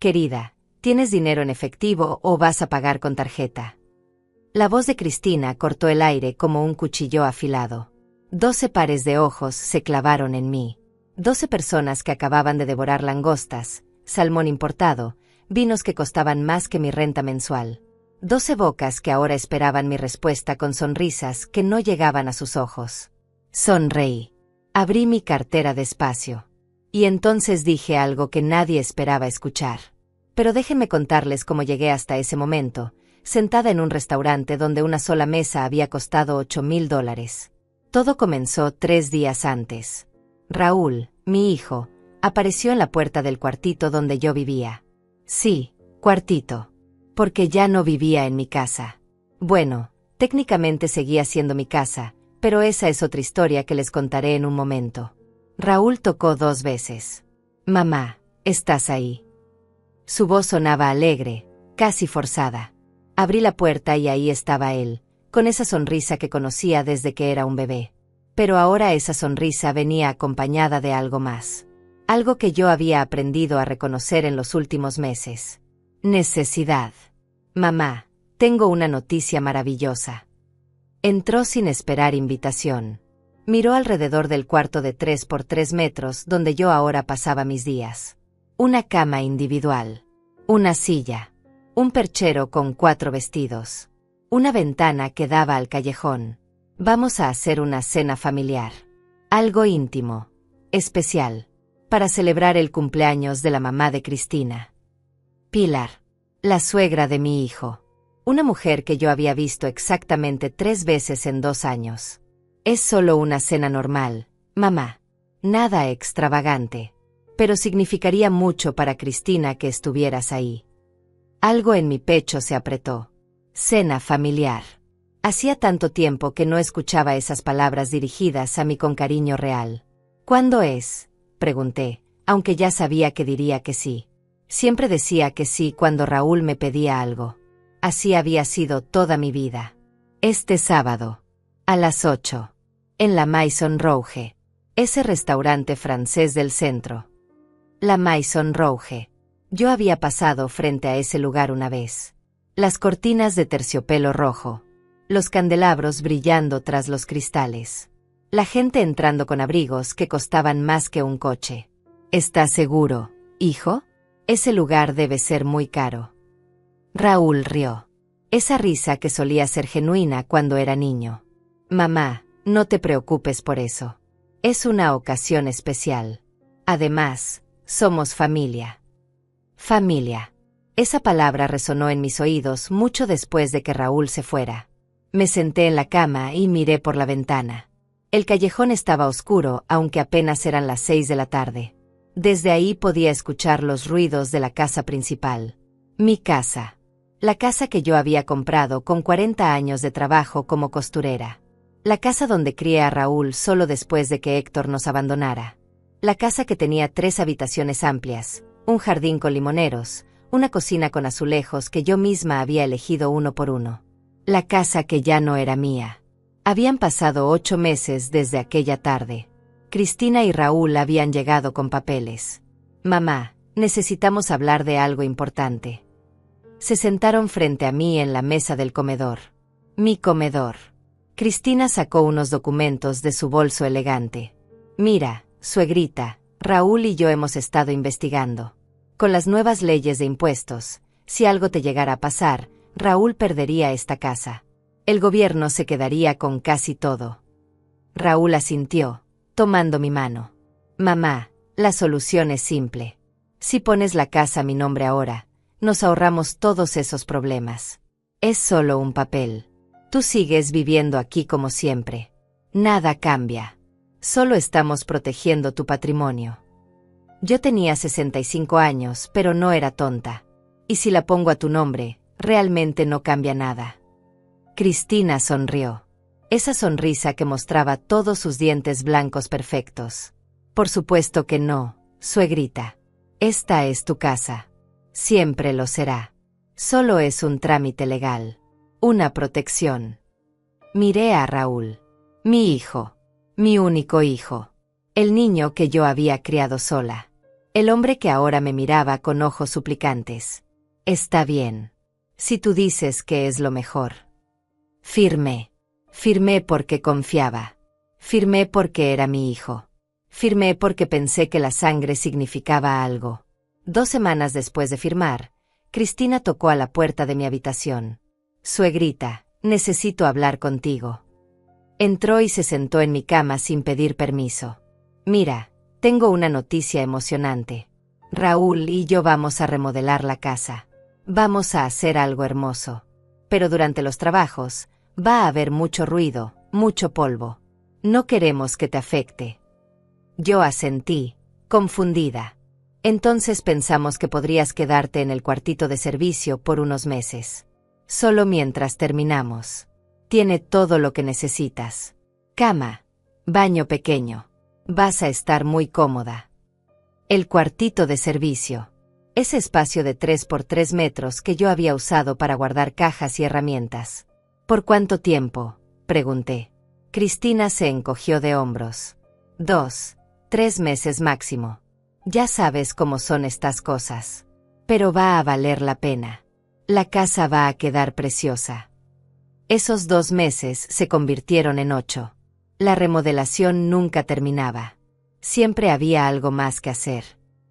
Querida, ¿tienes dinero en efectivo o vas a pagar con tarjeta? La voz de Cristina cortó el aire como un cuchillo afilado. 12 pares de ojos se clavaron en mí. 12 personas que acababan de devorar langostas, salmón importado, vinos que costaban más que mi renta mensual. 12 bocas que ahora esperaban mi respuesta con sonrisas que no llegaban a sus ojos. Sonreí. Abrí mi cartera despacio. Y entonces dije algo que nadie esperaba escuchar. Pero déjenme contarles cómo llegué hasta ese momento, sentada en un restaurante donde una sola mesa había costado $8,000. Todo comenzó 3 días antes. Raúl, mi hijo, apareció en la puerta del cuartito donde yo vivía. Sí, cuartito. Porque ya no vivía en mi casa. Bueno, técnicamente seguía siendo mi casa, pero esa es otra historia que les contaré en un momento. Raúl tocó 2 veces. Mamá, ¿estás ahí? Su voz sonaba alegre, casi forzada. Abrí la puerta y ahí estaba él, con esa sonrisa que conocía desde que era un bebé. Pero ahora esa sonrisa venía acompañada de algo más. Algo que yo había aprendido a reconocer en los últimos meses. Necesidad. Mamá, tengo una noticia maravillosa. Entró sin esperar invitación. Miró alrededor del cuarto de 3 por 3 metros donde yo ahora pasaba mis días. Una cama individual. Una silla. Un perchero con 4 vestidos. Una ventana que daba al callejón. Vamos a hacer una cena familiar. Algo íntimo. Especial. Para celebrar el cumpleaños de la mamá de Cristina. Pilar. La suegra de mi hijo. Una mujer que yo había visto exactamente 3 veces en 2 años. Es solo una cena normal, mamá. Nada extravagante. Pero significaría mucho para Cristina que estuvieras ahí. Algo en mi pecho se apretó. Cena familiar. Hacía tanto tiempo que no escuchaba esas palabras dirigidas a mí con cariño real. ¿Cuándo es?, pregunté, aunque ya sabía que diría que sí. Siempre decía que sí cuando Raúl me pedía algo. Así había sido toda mi vida. Este sábado. A las 8. En la Maison Rouge. Ese restaurante francés del centro. La Maison Rouge. Yo había pasado frente a ese lugar una vez. Las cortinas de terciopelo rojo. Los candelabros brillando tras los cristales. La gente entrando con abrigos que costaban más que un coche. ¿Estás seguro, hijo? Ese lugar debe ser muy caro. Raúl rió. Esa risa que solía ser genuina cuando era niño. Mamá, no te preocupes por eso. Es una ocasión especial. Además, somos familia. Familia. Esa palabra resonó en mis oídos mucho después de que Raúl se fuera. Me senté en la cama y miré por la ventana. El callejón estaba oscuro, aunque apenas eran las 6 de la tarde. Desde ahí podía escuchar los ruidos de la casa principal. Mi casa. La casa que yo había comprado con 40 años de trabajo como costurera. La casa donde crié a Raúl solo después de que Héctor nos abandonara. La casa que tenía 3 habitaciones amplias, un jardín con limoneros, una cocina con azulejos que yo misma había elegido uno por uno. La casa que ya no era mía. Habían pasado 8 meses desde aquella tarde. Cristina y Raúl habían llegado con papeles. Mamá, necesitamos hablar de algo importante. Se sentaron frente a mí en la mesa del comedor. Mi comedor. Cristina sacó unos documentos de su bolso elegante. Mira, suegrita, Raúl y yo hemos estado investigando. Con las nuevas leyes de impuestos, si algo te llegara a pasar, Raúl perdería esta casa. El gobierno se quedaría con casi todo. Raúl asintió, tomando mi mano. Mamá, la solución es simple. Si pones la casa a mi nombre ahora, nos ahorramos todos esos problemas. Es solo un papel. Tú sigues viviendo aquí como siempre. Nada cambia. Solo estamos protegiendo tu patrimonio. Yo tenía 65 años, pero no era tonta. Y si la pongo a tu nombre, realmente no cambia nada. Cristina sonrió. Esa sonrisa que mostraba todos sus dientes blancos perfectos. Por supuesto que no, suegrita. Esta es tu casa. Siempre lo será. Solo es un trámite legal. Una protección. Miré a Raúl. Mi hijo. Mi único hijo. El niño que yo había criado sola. El hombre que ahora me miraba con ojos suplicantes. Está bien. Si tú dices que es lo mejor. Firmé. Firmé porque confiaba. Firmé porque era mi hijo. Firmé porque pensé que la sangre significaba algo. 2 semanas después de firmar, Cristina tocó a la puerta de mi habitación. Suegrita, necesito hablar contigo. Entró y se sentó en mi cama sin pedir permiso. Mira, tengo una noticia emocionante. Raúl y yo vamos a remodelar la casa. Vamos a hacer algo hermoso. Pero durante los trabajos, va a haber mucho ruido, mucho polvo. No queremos que te afecte. Yo asentí, confundida. Entonces pensamos que podrías quedarte en el cuartito de servicio por unos meses. Solo mientras terminamos. Tiene todo lo que necesitas. Cama, baño pequeño. Vas a estar muy cómoda. El cuartito de servicio. Ese espacio de 3 por 3 metros que yo había usado para guardar cajas y herramientas. ¿Por cuánto tiempo?, pregunté. Cristina se encogió de hombros. 2, 3 meses máximo. Ya sabes cómo son estas cosas. Pero va a valer la pena. La casa va a quedar preciosa. Esos 2 meses se convirtieron en 8. La remodelación nunca terminaba. Siempre había algo más que hacer.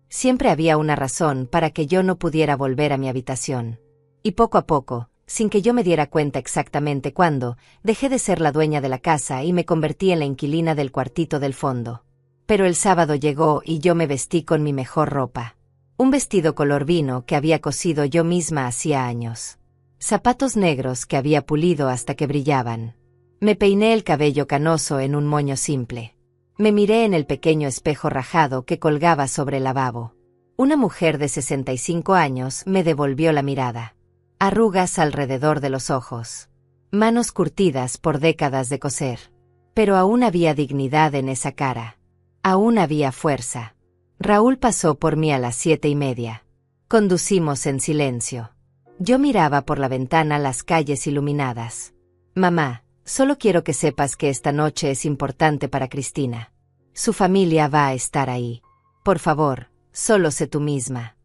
Siempre había una razón para que yo no pudiera volver a mi habitación. Y poco a poco, sin que yo me diera cuenta exactamente cuándo, dejé de ser la dueña de la casa y me convertí en la inquilina del cuartito del fondo. Pero el sábado llegó y yo me vestí con mi mejor ropa. Un vestido color vino que había cosido yo misma hacía años. Zapatos negros que había pulido hasta que brillaban. Me peiné el cabello canoso en un moño simple. Me miré en el pequeño espejo rajado que colgaba sobre el lavabo. Una mujer de 65 años me devolvió la mirada. Arrugas alrededor de los ojos. Manos curtidas por décadas de coser. Pero aún había dignidad en esa cara. Aún había fuerza. Raúl pasó por mí a las 7:30. Conducimos en silencio. Yo miraba por la ventana las calles iluminadas. Mamá, solo quiero que sepas que esta noche es importante para Cristina. Su familia va a estar ahí. Por favor, solo sé tú misma.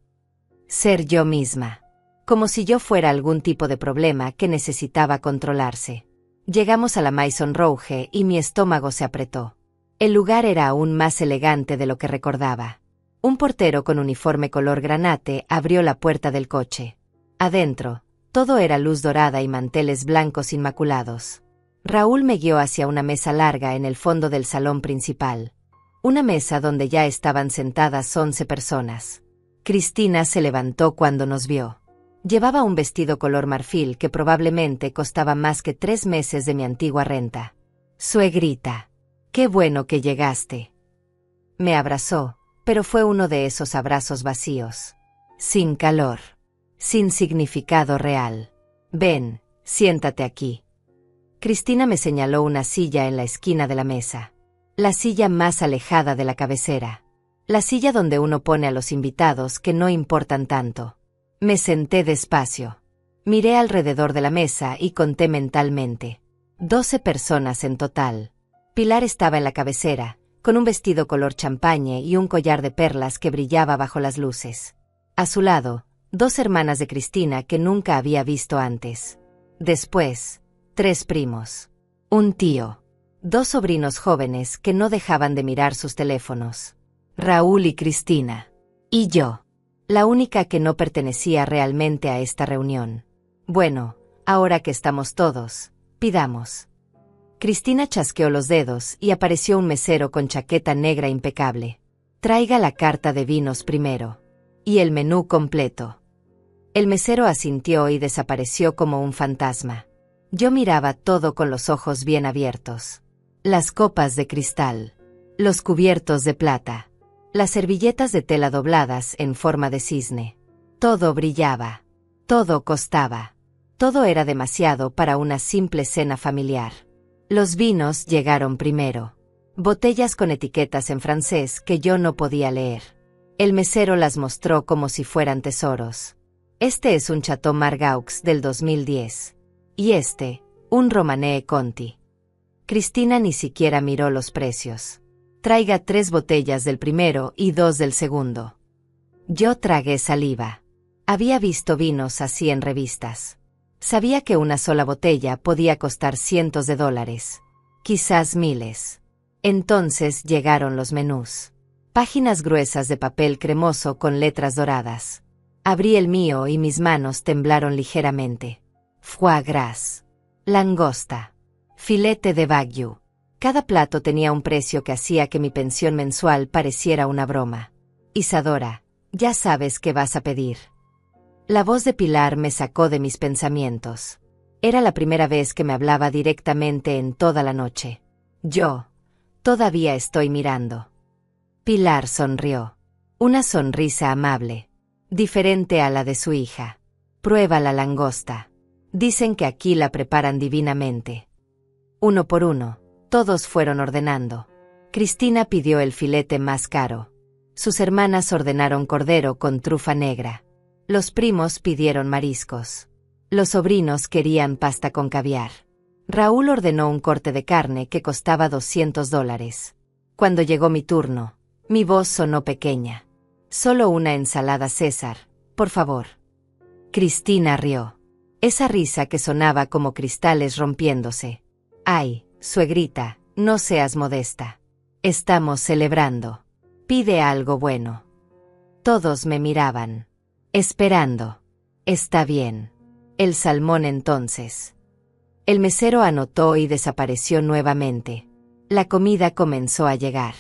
Ser yo misma. Como si yo fuera algún tipo de problema que necesitaba controlarse. Llegamos a la Maison Rouge y mi estómago se apretó. El lugar era aún más elegante de lo que recordaba. Un portero con uniforme color granate abrió la puerta del coche. Adentro, todo era luz dorada y manteles blancos inmaculados. Raúl me guió hacia una mesa larga en el fondo del salón principal. Una mesa donde ya estaban sentadas 11 personas. Cristina se levantó cuando nos vio. Llevaba un vestido color marfil que probablemente costaba más que 3 meses de mi antigua renta. Suegrita, qué bueno que llegaste. Me abrazó, pero fue uno de esos abrazos vacíos. Sin calor. Sin significado real. Ven, siéntate aquí. Cristina me señaló una silla en la esquina de la mesa. La silla más alejada de la cabecera. La silla donde uno pone a los invitados que no importan tanto. Me senté despacio. Miré alrededor de la mesa y conté mentalmente. 12 personas en total. Pilar estaba en la cabecera, con un vestido color champañe y un collar de perlas que brillaba bajo las luces. A su lado, 2 hermanas de Cristina que nunca había visto antes. Después, 3 primos. Un tío. 2 sobrinos jóvenes que no dejaban de mirar sus teléfonos. Raúl y Cristina. Y yo. La única que no pertenecía realmente a esta reunión. Bueno, ahora que estamos todos, pidamos. Cristina chasqueó los dedos y apareció un mesero con chaqueta negra impecable. Traiga la carta de vinos primero. Y el menú completo. El mesero asintió y desapareció como un fantasma. Yo miraba todo con los ojos bien abiertos. Las copas de cristal. Los cubiertos de plata. Las servilletas de tela dobladas en forma de cisne. Todo brillaba. Todo costaba. Todo era demasiado para una simple cena familiar. Los vinos llegaron primero. Botellas con etiquetas en francés que yo no podía leer. El mesero las mostró como si fueran tesoros. Este es un Chateau Margaux del 2010. Y este, un Romanée Conti. Cristina ni siquiera miró los precios. Traiga 3 botellas del primero y 2 del segundo. Yo tragué saliva. Había visto vinos así en revistas. Sabía que una sola botella podía costar cientos de dólares. Quizás miles. Entonces llegaron los menús. Páginas gruesas de papel cremoso con letras doradas. Abrí el mío y mis manos temblaron ligeramente. Foie gras. Langosta. Filete de wagyu. Cada plato tenía un precio que hacía que mi pensión mensual pareciera una broma. Isadora, ya sabes qué vas a pedir. La voz de Pilar me sacó de mis pensamientos. Era la primera vez que me hablaba directamente en toda la noche. Yo, todavía estoy mirando. Pilar sonrió. Una sonrisa amable. Diferente a la de su hija. Prueba la langosta. Dicen que aquí la preparan divinamente. Uno por uno, todos fueron ordenando. Cristina pidió el filete más caro. Sus hermanas ordenaron cordero con trufa negra. Los primos pidieron mariscos. Los sobrinos querían pasta con caviar. Raúl ordenó un corte de carne que costaba $200. Cuando llegó mi turno, mi voz sonó pequeña. Solo una ensalada César, por favor. Cristina rió. Esa risa que sonaba como cristales rompiéndose. Ay, suegrita, no seas modesta. Estamos celebrando. Pide algo bueno. Todos me miraban. Esperando. Está bien. El salmón entonces. El mesero anotó y desapareció nuevamente. La comida comenzó a llegar.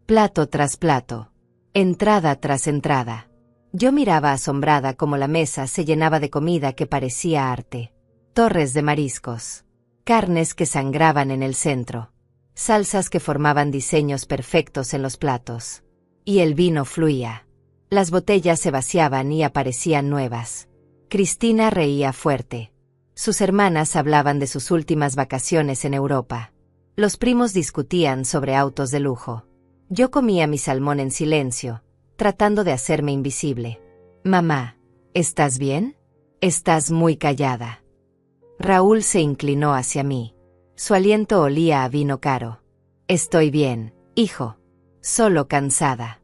Plato tras plato. Entrada tras entrada. Yo miraba asombrada cómo la mesa se llenaba de comida que parecía arte. Torres de mariscos. Carnes que sangraban en el centro. Salsas que formaban diseños perfectos en los platos. Y el vino fluía. Las botellas se vaciaban y aparecían nuevas. Cristina reía fuerte. Sus hermanas hablaban de sus últimas vacaciones en Europa. Los primos discutían sobre autos de lujo. Yo comía mi salmón en silencio, tratando de hacerme invisible. Mamá, ¿estás bien? Estás muy callada. Raúl se inclinó hacia mí. Su aliento olía a vino caro. Estoy bien, hijo. Solo cansada.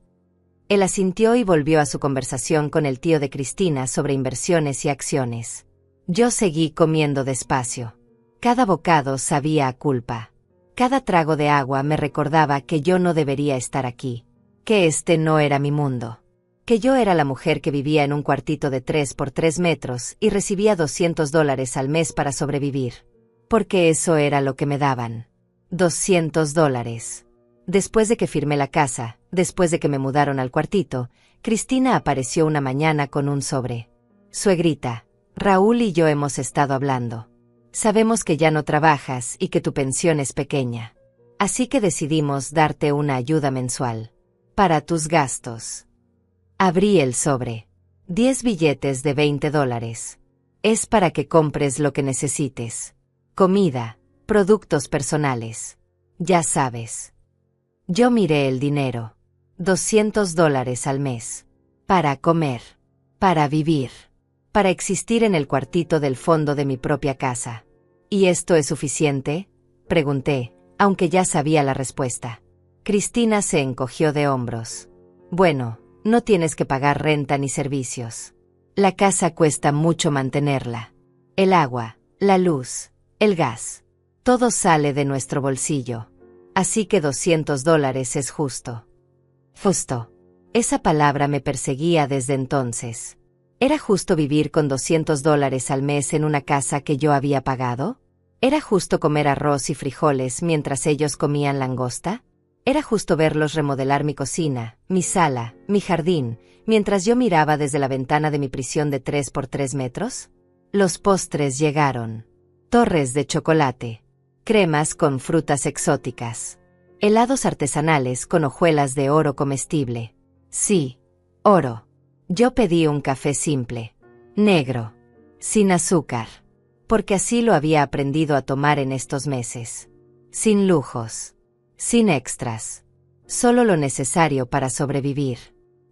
Él asintió y volvió a su conversación con el tío de Cristina sobre inversiones y acciones. Yo seguí comiendo despacio. Cada bocado sabía a culpa. Cada trago de agua me recordaba que yo no debería estar aquí. Que este no era mi mundo. Que yo era la mujer que vivía en un cuartito de 3 por 3 metros y recibía $200 al mes para sobrevivir. Porque eso era lo que me daban. $200. Después de que firmé la casa, después de que me mudaron al cuartito, Cristina apareció una mañana con un sobre. Suegrita, Raúl y yo hemos estado hablando. Sabemos que ya no trabajas y que tu pensión es pequeña. Así que decidimos darte una ayuda mensual. Para tus gastos. Abrí el sobre. 10 billetes de $20. Es para que compres lo que necesites. Comida, productos personales. Ya sabes. Yo miré el dinero. $200 al mes. Para comer. Para vivir. Para existir en el cuartito del fondo de mi propia casa. ¿Y esto es suficiente? Pregunté, aunque ya sabía la respuesta. Cristina se encogió de hombros. Bueno, no tienes que pagar renta ni servicios. La casa cuesta mucho mantenerla. El agua, la luz, el gas. Todo sale de nuestro bolsillo. Así que $200 es justo. Justo. Esa palabra me perseguía desde entonces. ¿Era justo vivir con $200 al mes en una casa que yo había pagado? ¿Era justo comer arroz y frijoles mientras ellos comían langosta? ¿Era justo verlos remodelar mi cocina, mi sala, mi jardín, mientras yo miraba desde la ventana de mi prisión de 3 por 3 metros? Los postres llegaron. Torres de chocolate. Cremas con frutas exóticas. Helados artesanales con hojuelas de oro comestible. Sí, oro. Yo pedí un café simple. Negro. Sin azúcar. Porque así lo había aprendido a tomar en estos meses. Sin lujos. Sin extras. Solo lo necesario para sobrevivir.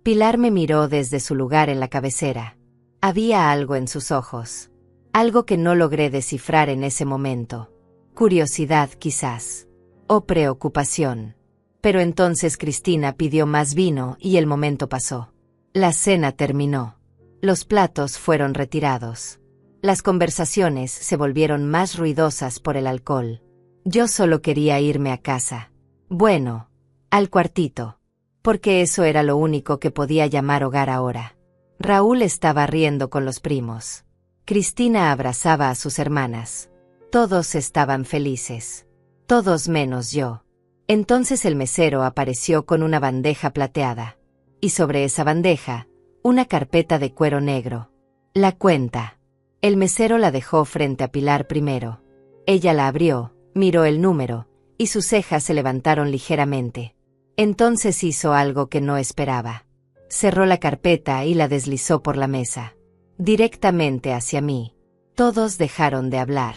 Pilar me miró desde su lugar en la cabecera. Había algo en sus ojos. Algo que no logré descifrar en ese momento. Curiosidad quizás. O preocupación. Pero entonces Cristina pidió más vino y el momento pasó. La cena terminó. Los platos fueron retirados. Las conversaciones se volvieron más ruidosas por el alcohol. Yo solo quería irme a casa. Bueno, al cuartito. Porque eso era lo único que podía llamar hogar ahora. Raúl estaba riendo con los primos. Cristina abrazaba a sus hermanas. Todos estaban felices. Todos menos yo. Entonces el mesero apareció con una bandeja plateada. Y sobre esa bandeja, una carpeta de cuero negro. La cuenta. El mesero la dejó frente a Pilar primero. Ella la abrió, miró el número, y sus cejas se levantaron ligeramente. Entonces hizo algo que no esperaba. Cerró la carpeta y la deslizó por la mesa. Directamente hacia mí. Todos dejaron de hablar.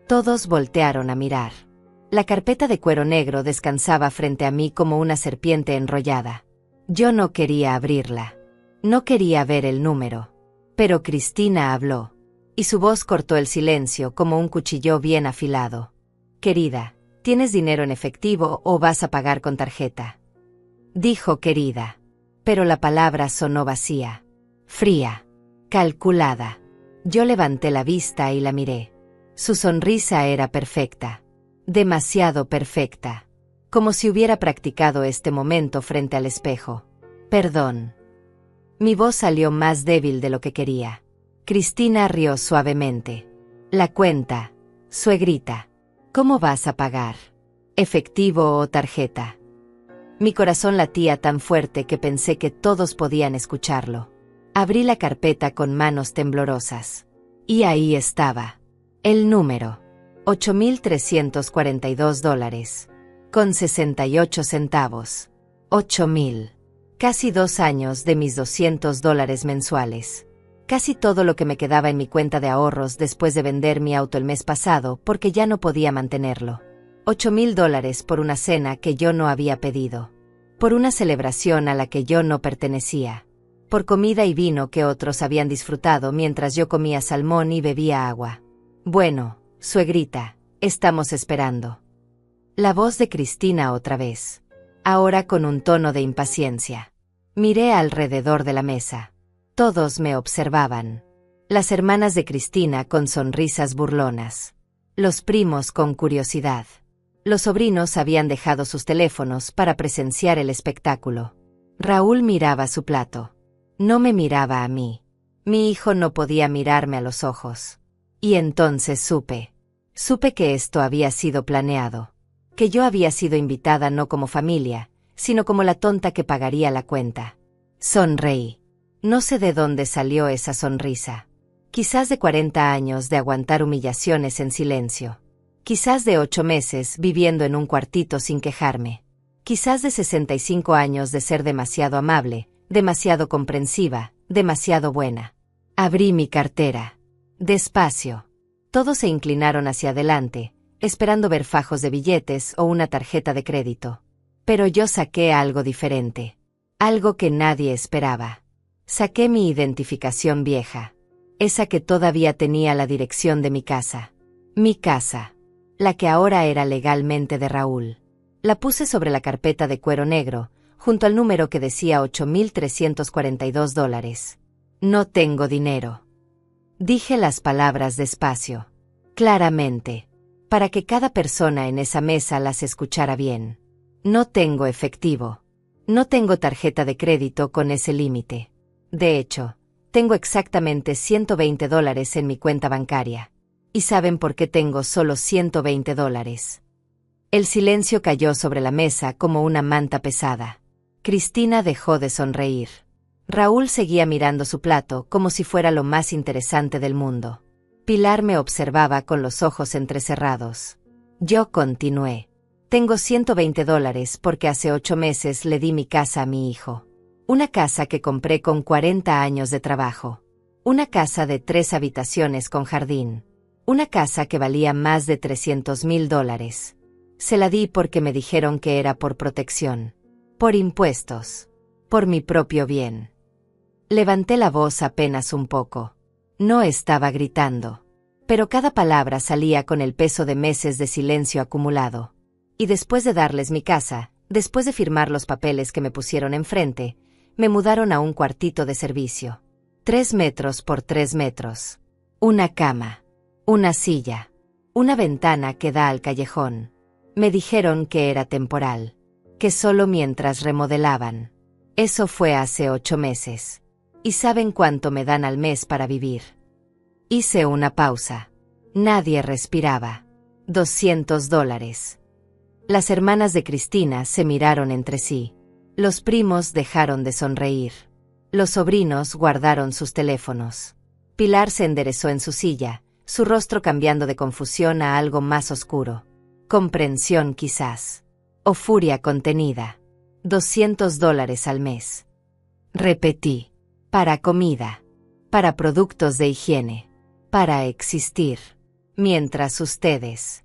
Todos voltearon a mirar. La carpeta de cuero negro descansaba frente a mí como una serpiente enrollada. Yo no quería abrirla. No quería ver el número. Pero Cristina habló. Y su voz cortó el silencio como un cuchillo bien afilado. Querida, ¿tienes dinero en efectivo o vas a pagar con tarjeta? Dijo querida. Pero la palabra sonó vacía. Fría. Calculada. Yo levanté la vista y la miré. Su sonrisa era perfecta. Demasiado perfecta. Como si hubiera practicado este momento frente al espejo. Perdón. Mi voz salió más débil de lo que quería. Cristina rió suavemente. La cuenta, suegrita. ¿Cómo vas a pagar? ¿Efectivo o tarjeta? Mi corazón latía tan fuerte que pensé que todos podían escucharlo. Abrí la carpeta con manos temblorosas. Y ahí estaba. El número. $8,342. Con 68 centavos. 8,000. Casi 2 años de mis $200 mensuales. Casi todo lo que me quedaba en mi cuenta de ahorros después de vender mi auto el mes pasado porque ya no podía mantenerlo. $8,000 por una cena que yo no había pedido. Por una celebración a la que yo no pertenecía. Por comida y vino que otros habían disfrutado mientras yo comía salmón y bebía agua. Bueno, suegrita, estamos esperando. La voz de Cristina otra vez. Ahora con un tono de impaciencia. Miré alrededor de la mesa. Todos me observaban. Las hermanas de Cristina con sonrisas burlonas. Los primos con curiosidad. Los sobrinos habían dejado sus teléfonos para presenciar el espectáculo. Raúl miraba su plato. No me miraba a mí. Mi hijo no podía mirarme a los ojos. Y entonces supe que esto había sido planeado. Que yo había sido invitada no como familia, sino como la tonta que pagaría la cuenta. Sonreí. No sé de dónde salió esa sonrisa. Quizás de 40 años de aguantar humillaciones en silencio. Quizás de 8 meses viviendo en un cuartito sin quejarme. Quizás de 65 años de ser demasiado amable, demasiado comprensiva, demasiado buena. Abrí mi cartera. Despacio. Todos se inclinaron hacia adelante, esperando ver fajos de billetes o una tarjeta de crédito. Pero yo saqué algo diferente. Algo que nadie esperaba. Saqué mi identificación vieja. Esa que todavía tenía la dirección de mi casa. Mi casa. La que ahora era legalmente de Raúl. La puse sobre la carpeta de cuero negro, junto al número que decía $8,342. No tengo dinero. Dije las palabras despacio. Claramente. Para que cada persona en esa mesa las escuchara bien. No tengo efectivo. No tengo tarjeta de crédito con ese límite. De hecho, tengo exactamente $120 en mi cuenta bancaria. ¿Y saben por qué tengo solo $120? El silencio cayó sobre la mesa como una manta pesada. Cristina dejó de sonreír. Raúl seguía mirando su plato como si fuera lo más interesante del mundo. Pilar me observaba con los ojos entrecerrados. Yo continué. Tengo $120 porque hace 8 meses le di mi casa a mi hijo. Una casa que compré con 40 años de trabajo. Una casa de 3 habitaciones con jardín. Una casa que valía más de $300,000. Se la di porque me dijeron que era por protección. Por impuestos. Por mi propio bien. Levanté la voz apenas un poco. No estaba gritando. Pero cada palabra salía con el peso de meses de silencio acumulado. Y después de darles mi casa, después de firmar los papeles que me pusieron enfrente, Me mudaron a un cuartito de servicio. 3 metros por 3 metros. Una cama. Una silla. Una ventana que da al callejón. Me dijeron que era temporal. Que solo mientras remodelaban. Eso fue hace 8 meses. ¿Y saben cuánto me dan al mes para vivir? Hice una pausa. Nadie respiraba. $200. Las hermanas de Cristina se miraron entre sí. Los primos dejaron de sonreír. Los sobrinos guardaron sus teléfonos. Pilar se enderezó en su silla, su rostro cambiando de confusión a algo más oscuro. Comprensión quizás. O furia contenida. $200 al mes. Repetí. Para comida. Para productos de higiene. Para existir. Mientras ustedes.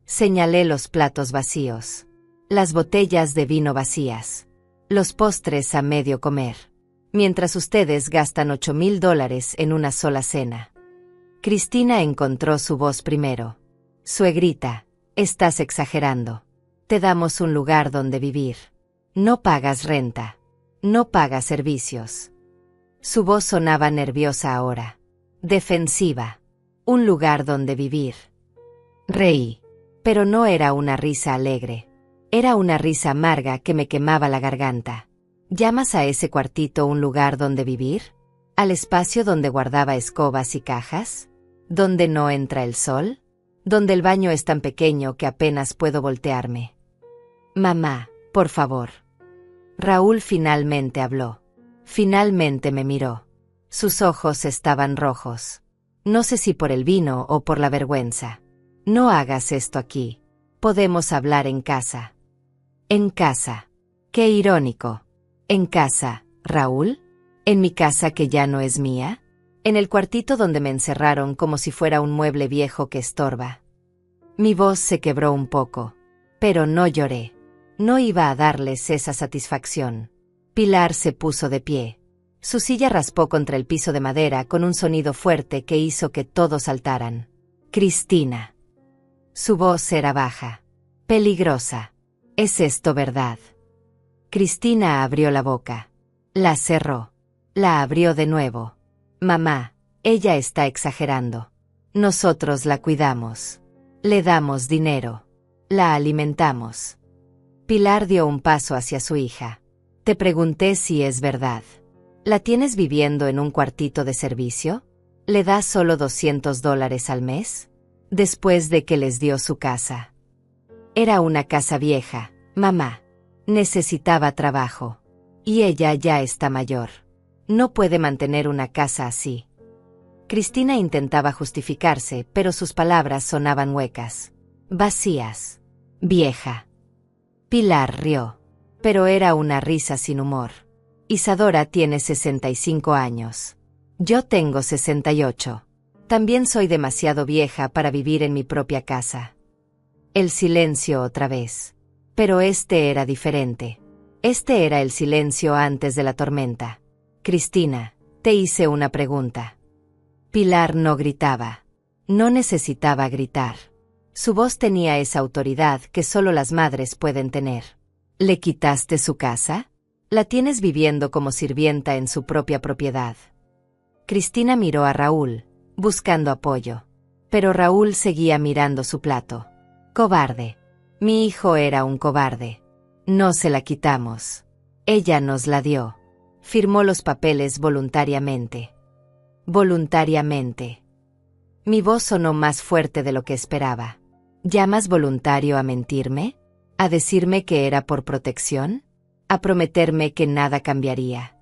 Señalé los platos vacíos. Las botellas de vino vacías. Los postres a medio comer. Mientras ustedes gastan $8,000 en una sola cena. Cristina encontró su voz primero. Suegrita, estás exagerando. Te damos un lugar donde vivir. No pagas renta. No pagas servicios. Su voz sonaba nerviosa ahora. Defensiva. Un lugar donde vivir. Reí. Pero no era una risa alegre. Era una risa amarga que me quemaba la garganta. ¿Llamas a ese cuartito un lugar donde vivir? ¿Al espacio donde guardaba escobas y cajas? ¿Donde no entra el sol? ¿Donde el baño es tan pequeño que apenas puedo voltearme? Mamá, por favor. Raúl finalmente habló. Finalmente me miró. Sus ojos estaban rojos. No sé si por el vino o por la vergüenza. No hagas esto aquí. Podemos hablar en casa. En casa. Qué irónico. ¿En casa, Raúl? ¿En mi casa que ya no es mía? ¿En el cuartito donde me encerraron como si fuera un mueble viejo que estorba? Mi voz se quebró un poco. Pero no lloré. No iba a darles esa satisfacción. Pilar se puso de pie. Su silla raspó contra el piso de madera con un sonido fuerte que hizo que todos saltaran. Cristina. Su voz era baja. Peligrosa. ¿Es esto verdad? Cristina abrió la boca. La cerró. La abrió de nuevo. Mamá, ella está exagerando. Nosotros la cuidamos. Le damos dinero. La alimentamos. Pilar dio un paso hacia su hija. Te pregunté si es verdad. ¿La tienes viviendo en un cuartito de servicio? ¿Le das solo $200 al mes? Después de que les dio su casa. Era una casa vieja, mamá. Necesitaba trabajo. Y ella ya está mayor. No puede mantener una casa así. Cristina intentaba justificarse, pero sus palabras sonaban huecas. Vacías. Vieja. Pilar rió. Pero era una risa sin humor. Isadora tiene 65 años. Yo tengo 68. También soy demasiado vieja para vivir en mi propia casa. El silencio otra vez. Pero este era diferente. Este era el silencio antes de la tormenta. Cristina, te hice una pregunta. Pilar no gritaba. No necesitaba gritar. Su voz tenía esa autoridad que solo las madres pueden tener. ¿Le quitaste su casa? ¿La tienes viviendo como sirvienta en su propia propiedad? Cristina miró a Raúl, buscando apoyo. Pero Raúl seguía mirando su plato. Cobarde. Mi hijo era un cobarde. No se la quitamos. Ella nos la dio. Firmó los papeles voluntariamente. Voluntariamente. Mi voz sonó más fuerte de lo que esperaba. ¿Llamas voluntario a mentirme? ¿A decirme que era por protección? ¿A prometerme que nada cambiaría?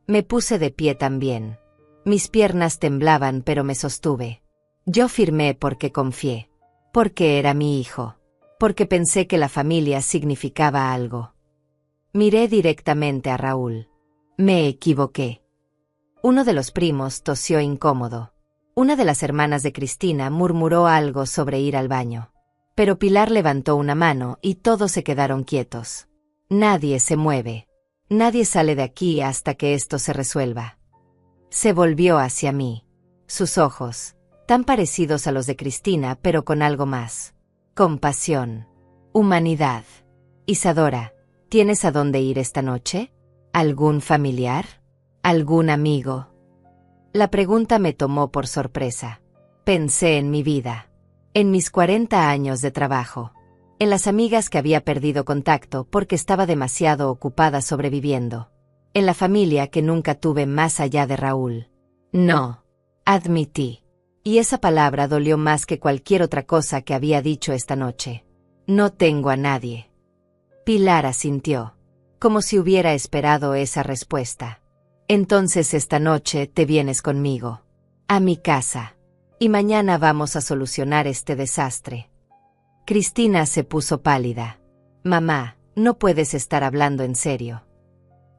Me puse de pie también. Mis piernas temblaban, pero me sostuve. Yo firmé porque confié. Porque era mi hijo. Porque pensé que la familia significaba algo. Miré directamente a Raúl. Me equivoqué. Uno de los primos tosió incómodo. Una de las hermanas de Cristina murmuró algo sobre ir al baño. Pero Pilar levantó una mano y todos se quedaron quietos. Nadie se mueve. Nadie sale de aquí hasta que esto se resuelva. Se volvió hacia mí. Sus ojos, tan parecidos a los de Cristina, pero con algo más. Compasión. Humanidad. Isadora, ¿tienes a dónde ir esta noche? ¿Algún familiar? ¿Algún amigo? La pregunta me tomó por sorpresa. Pensé en mi vida, en mis 40 años de trabajo, en las amigas que había perdido contacto porque estaba demasiado ocupada sobreviviendo, en la familia que nunca tuve más allá de Raúl. No, admití. Y esa palabra dolió más que cualquier otra cosa que había dicho esta noche. No tengo a nadie. Pilar asintió, como si hubiera esperado esa respuesta. Entonces esta noche te vienes conmigo, a mi casa, y mañana vamos a solucionar este desastre. Cristina se puso pálida. Mamá, no puedes estar hablando en serio.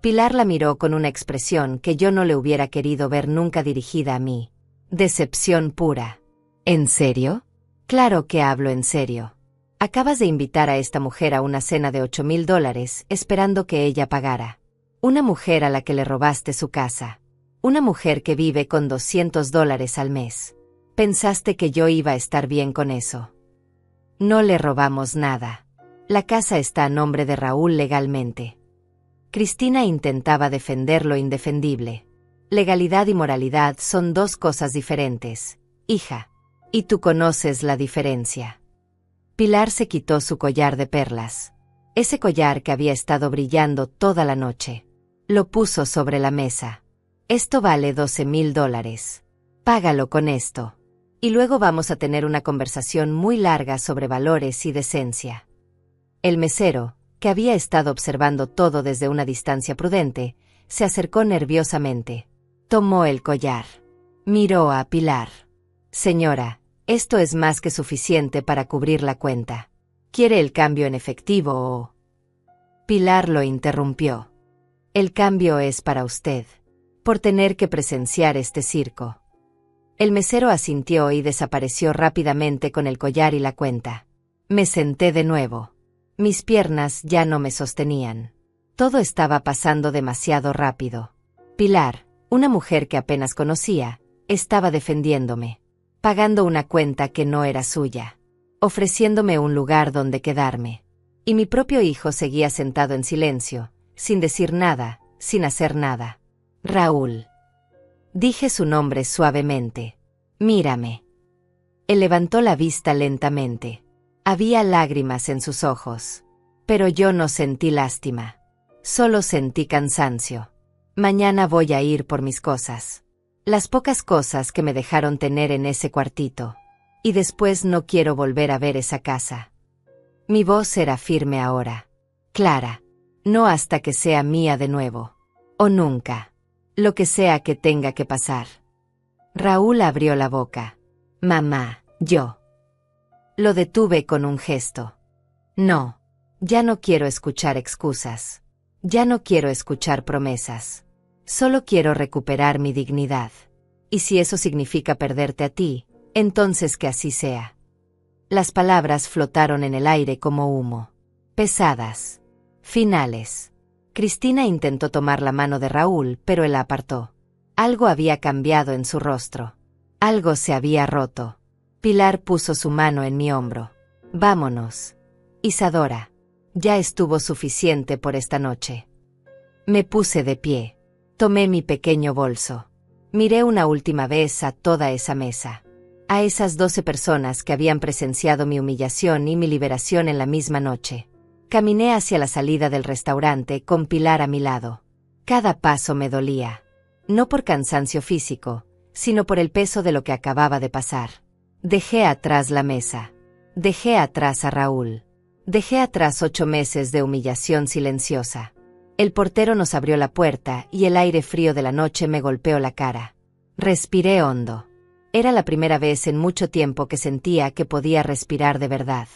Pilar la miró con una expresión que yo no le hubiera querido ver nunca dirigida a mí. Decepción pura. ¿En serio? Claro que hablo en serio. Acabas de invitar a esta mujer a una cena de $8,000 esperando que ella pagara. Una mujer a la que le robaste su casa. Una mujer que vive con $200 al mes. ¿Pensaste que yo iba a estar bien con eso? No le robamos nada. La casa está a nombre de Raúl legalmente. Cristina intentaba defender lo indefendible. Legalidad y moralidad son dos cosas diferentes, hija. Y tú conoces la diferencia. Pilar se quitó su collar de perlas. Ese collar que había estado brillando toda la noche. Lo puso sobre la mesa. Esto vale $12,000. Págalo con esto. Y luego vamos a tener una conversación muy larga sobre valores y decencia. El mesero, que había estado observando todo desde una distancia prudente, se acercó nerviosamente. Tomó el collar. Miró a Pilar. Señora, esto es más que suficiente para cubrir la cuenta. ¿Quiere el cambio en efectivo o...? Pilar lo interrumpió. El cambio es para usted, por tener que presenciar este circo. El mesero asintió y desapareció rápidamente con el collar y la cuenta. Me senté de nuevo. Mis piernas ya no me sostenían. Todo estaba pasando demasiado rápido. Pilar, una mujer que apenas conocía, estaba defendiéndome, pagando una cuenta que no era suya, ofreciéndome un lugar donde quedarme. Y mi propio hijo seguía sentado en silencio, sin decir nada, sin hacer nada. Raúl. Dije su nombre suavemente. Mírame. Él levantó la vista lentamente. Había lágrimas en sus ojos. Pero yo no sentí lástima. Solo sentí cansancio. Mañana voy a ir por mis cosas. Las pocas cosas que me dejaron tener en ese cuartito. Y después no quiero volver a ver esa casa. Mi voz era firme ahora. Clara. No hasta que sea mía de nuevo. O nunca. Lo que sea que tenga que pasar. Raúl abrió la boca. Mamá, yo. Lo detuve con un gesto. No. Ya no quiero escuchar excusas. Ya no quiero escuchar promesas. Solo quiero recuperar mi dignidad. Y si eso significa perderte a ti, entonces que así sea. Las palabras flotaron en el aire como humo. Pesadas. Finales. Cristina intentó tomar la mano de Raúl, pero él la apartó. Algo había cambiado en su rostro. Algo se había roto. Pilar puso su mano en mi hombro. Vámonos. Isadora. Ya estuvo suficiente por esta noche. Me puse de pie. Tomé mi pequeño bolso. Miré una última vez a toda esa mesa. A esas 12 personas que habían presenciado mi humillación y mi liberación en la misma noche. Caminé hacia la salida del restaurante con Pilar a mi lado. Cada paso me dolía. No por cansancio físico, sino por el peso de lo que acababa de pasar. Dejé atrás la mesa. Dejé atrás a Raúl. Dejé atrás 8 meses de humillación silenciosa. El portero nos abrió la puerta y el aire frío de la noche me golpeó la cara. Respiré hondo. Era la primera vez en mucho tiempo que sentía que podía respirar de verdad.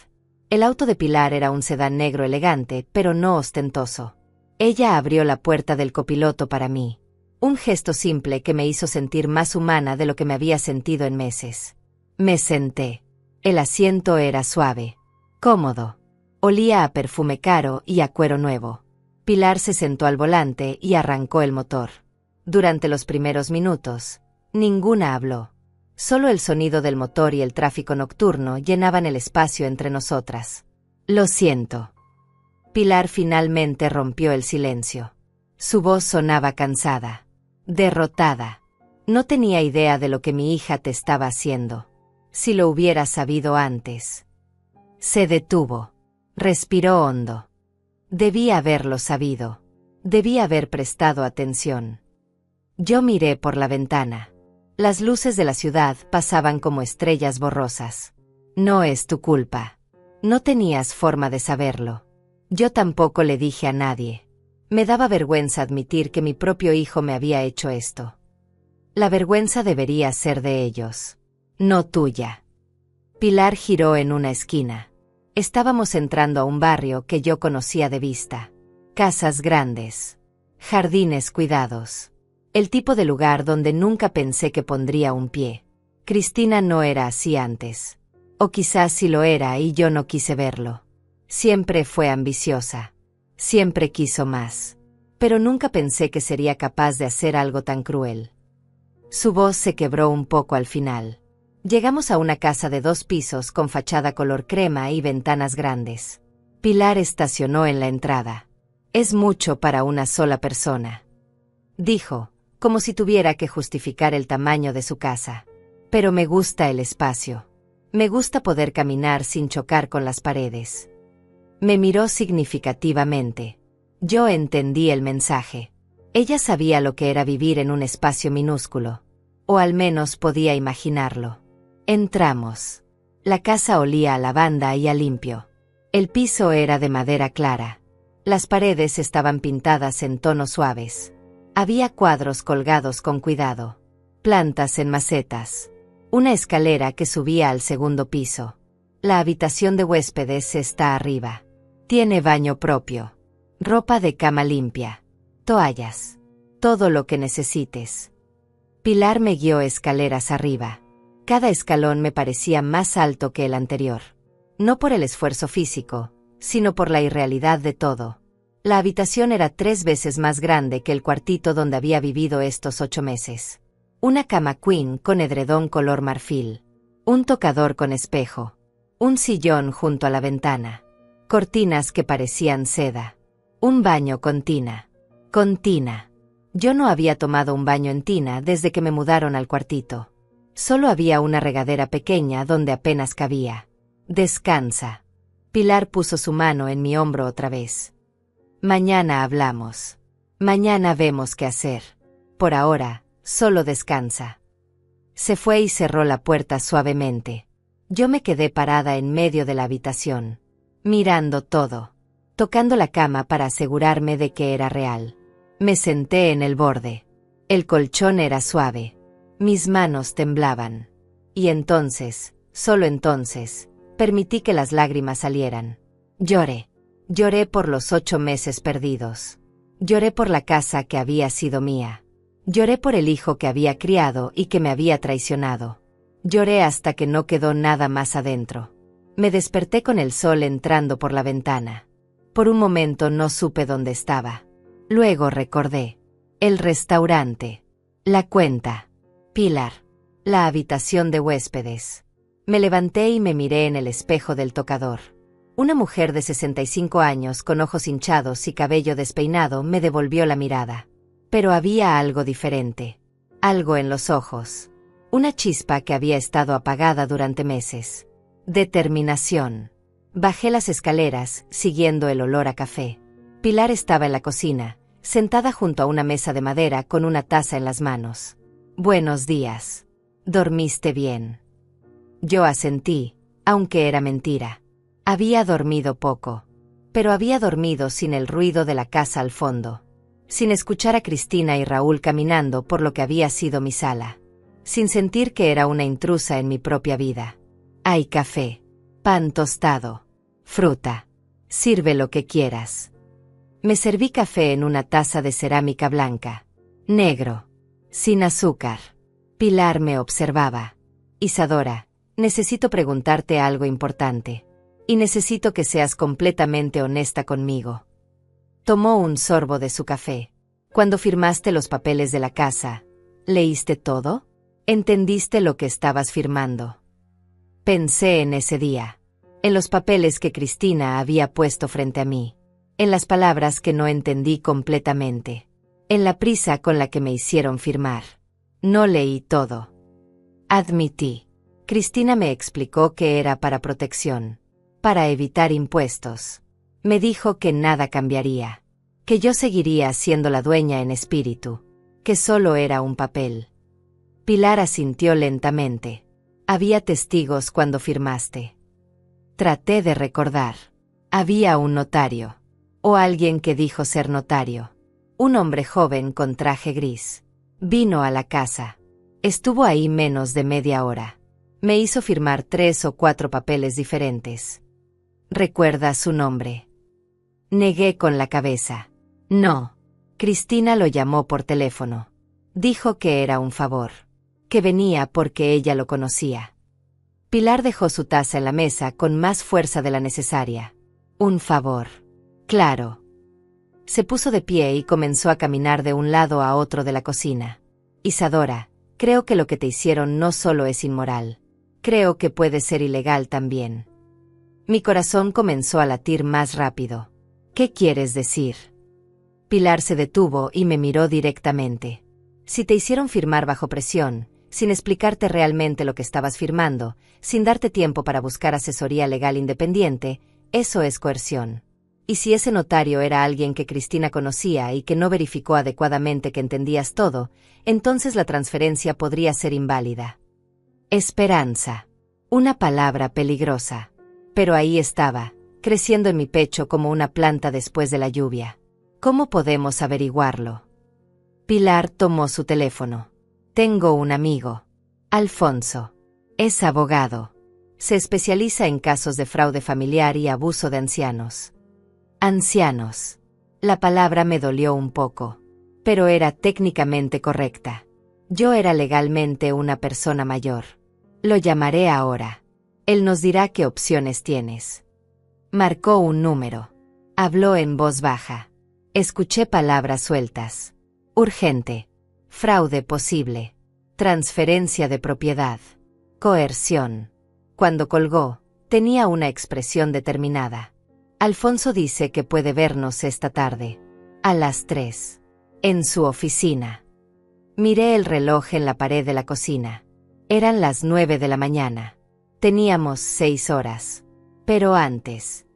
El auto de Pilar era un sedán negro elegante, pero no ostentoso. Ella abrió la puerta del copiloto para mí. Un gesto simple que me hizo sentir más humana de lo que me había sentido en meses. Me senté. El asiento era suave. Cómodo. Olía a perfume caro y a cuero nuevo. Pilar se sentó al volante y arrancó el motor. Durante los primeros minutos, ninguna habló. Solo el sonido del motor y el tráfico nocturno llenaban el espacio entre nosotras. Lo siento. Pilar finalmente rompió el silencio. Su voz sonaba cansada, derrotada. No tenía idea de lo que mi hija te estaba haciendo. Si lo hubiera sabido antes. Se detuvo. Respiró hondo. Debía haberlo sabido. Debía haber prestado atención. Yo miré por la ventana. Las luces de la ciudad pasaban como estrellas borrosas. No es tu culpa. No tenías forma de saberlo. Yo tampoco le dije a nadie. Me daba vergüenza admitir que mi propio hijo me había hecho esto. La vergüenza debería ser de ellos, no tuya. Pilar giró en una esquina. Estábamos entrando a un barrio que yo conocía de vista. Casas grandes. Jardines cuidados. El tipo de lugar donde nunca pensé que pondría un pie. Cristina no era así antes. O quizás sí lo era y yo no quise verlo. Siempre fue ambiciosa. Siempre quiso más. Pero nunca pensé que sería capaz de hacer algo tan cruel. Su voz se quebró un poco al final. Llegamos a una casa de 2 pisos con fachada color crema y ventanas grandes. Pilar estacionó en la entrada. Es mucho para una sola persona, dijo, como si tuviera que justificar el tamaño de su casa. Pero me gusta el espacio. Me gusta poder caminar sin chocar con las paredes. Me miró significativamente. Yo entendí el mensaje. Ella sabía lo que era vivir en un espacio minúsculo. O al menos podía imaginarlo. Entramos. La casa olía a lavanda y a limpio. El piso era de madera clara. Las paredes estaban pintadas en tonos suaves. Había cuadros colgados con cuidado. Plantas en macetas. Una escalera que subía al segundo piso. La habitación de huéspedes está arriba. Tiene baño propio. Ropa de cama limpia. Toallas. Todo lo que necesites. Pilar me guió escaleras arriba. Cada escalón me parecía más alto que el anterior. No por el esfuerzo físico, sino por la irrealidad de todo. La habitación era 3 veces más grande que el cuartito donde había vivido estos 8 meses. Una cama queen con edredón color marfil. Un tocador con espejo. Un sillón junto a la ventana. Cortinas que parecían seda. Un baño con tina. Con tina. Yo no había tomado un baño en tina desde que me mudaron al cuartito. Solo había una regadera pequeña donde apenas cabía. Descansa. Pilar puso su mano en mi hombro otra vez. Mañana hablamos. Mañana vemos qué hacer. Por ahora, solo descansa. Se fue y cerró la puerta suavemente. Yo me quedé parada en medio de la habitación, mirando todo, tocando la cama para asegurarme de que era real. Me senté en el borde. El colchón era suave. Mis manos temblaban. Y entonces, solo entonces, permití que las lágrimas salieran. Lloré. Lloré por los 8 meses perdidos. Lloré por la casa que había sido mía. Lloré por el hijo que había criado y que me había traicionado. Lloré hasta que no quedó nada más adentro. Me desperté con el sol entrando por la ventana. Por un momento no supe dónde estaba. Luego recordé. El restaurante. La cuenta. Pilar. La habitación de huéspedes. Me levanté y me miré en el espejo del tocador. Una mujer de 65 años con ojos hinchados y cabello despeinado me devolvió la mirada. Pero había algo diferente. Algo en los ojos. Una chispa que había estado apagada durante meses. Determinación. Bajé las escaleras, siguiendo el olor a café. Pilar estaba en la cocina, sentada junto a una mesa de madera con una taza en las manos. Buenos días. ¿Dormiste bien? Yo asentí, aunque era mentira. Había dormido poco. Pero había dormido sin el ruido de la casa al fondo. Sin escuchar a Cristina y Raúl caminando por lo que había sido mi sala. Sin sentir que era una intrusa en mi propia vida. Hay café. Pan tostado. Fruta. Sirve lo que quieras. Me serví café en una taza de cerámica blanca. Negro. Sin azúcar. Pilar me observaba. Isadora, necesito preguntarte algo importante. Y necesito que seas completamente honesta conmigo. Tomó un sorbo de su café. Cuando firmaste los papeles de la casa, ¿leíste todo? ¿Entendiste lo que estabas firmando? Pensé en ese día. En los papeles que Cristina había puesto frente a mí. En las palabras que no entendí completamente. En la prisa con la que me hicieron firmar. No leí todo. Admití. Cristina me explicó que era para protección. Para evitar impuestos. Me dijo que nada cambiaría. Que yo seguiría siendo la dueña en espíritu. Que solo era un papel. Pilar asintió lentamente. Había testigos cuando firmaste. Traté de recordar. Había un notario. O alguien que dijo ser notario. Un hombre joven con traje gris. Vino a la casa. Estuvo ahí menos de media hora. Me hizo firmar 3 o 4 papeles diferentes. ¿Recuerda su nombre? Negué con la cabeza. No. Cristina lo llamó por teléfono. Dijo que era un favor. Que venía porque ella lo conocía. Pilar dejó su taza en la mesa con más fuerza de la necesaria. Un favor. Claro. Se puso de pie y comenzó a caminar de un lado a otro de la cocina. Isadora, creo que lo que te hicieron no solo es inmoral. Creo que puede ser ilegal también. Mi corazón comenzó a latir más rápido. ¿Qué quieres decir? Pilar se detuvo y me miró directamente. Si te hicieron firmar bajo presión, sin explicarte realmente lo que estabas firmando, sin darte tiempo para buscar asesoría legal independiente, eso es coerción. Y si ese notario era alguien que Cristina conocía y que no verificó adecuadamente que entendías todo, entonces la transferencia podría ser inválida. Esperanza. Una palabra peligrosa. Pero ahí estaba, creciendo en mi pecho como una planta después de la lluvia. ¿Cómo podemos averiguarlo? Pilar tomó su teléfono. Tengo un amigo. Alfonso. Es abogado. Se especializa en casos de fraude familiar y abuso de ancianos. Ancianos. La palabra me dolió un poco. Pero era técnicamente correcta. Yo era legalmente una persona mayor. Lo llamaré ahora. Él nos dirá qué opciones tienes. Marcó un número. Habló en voz baja. Escuché palabras sueltas. Urgente. Fraude posible. Transferencia de propiedad. Coerción. Cuando colgó, tenía una expresión determinada. Alfonso dice que puede vernos esta tarde. A las 3. En su oficina. Miré el reloj en la pared de la cocina. Eran las 9 de la mañana. Teníamos 6 horas. Pero antes.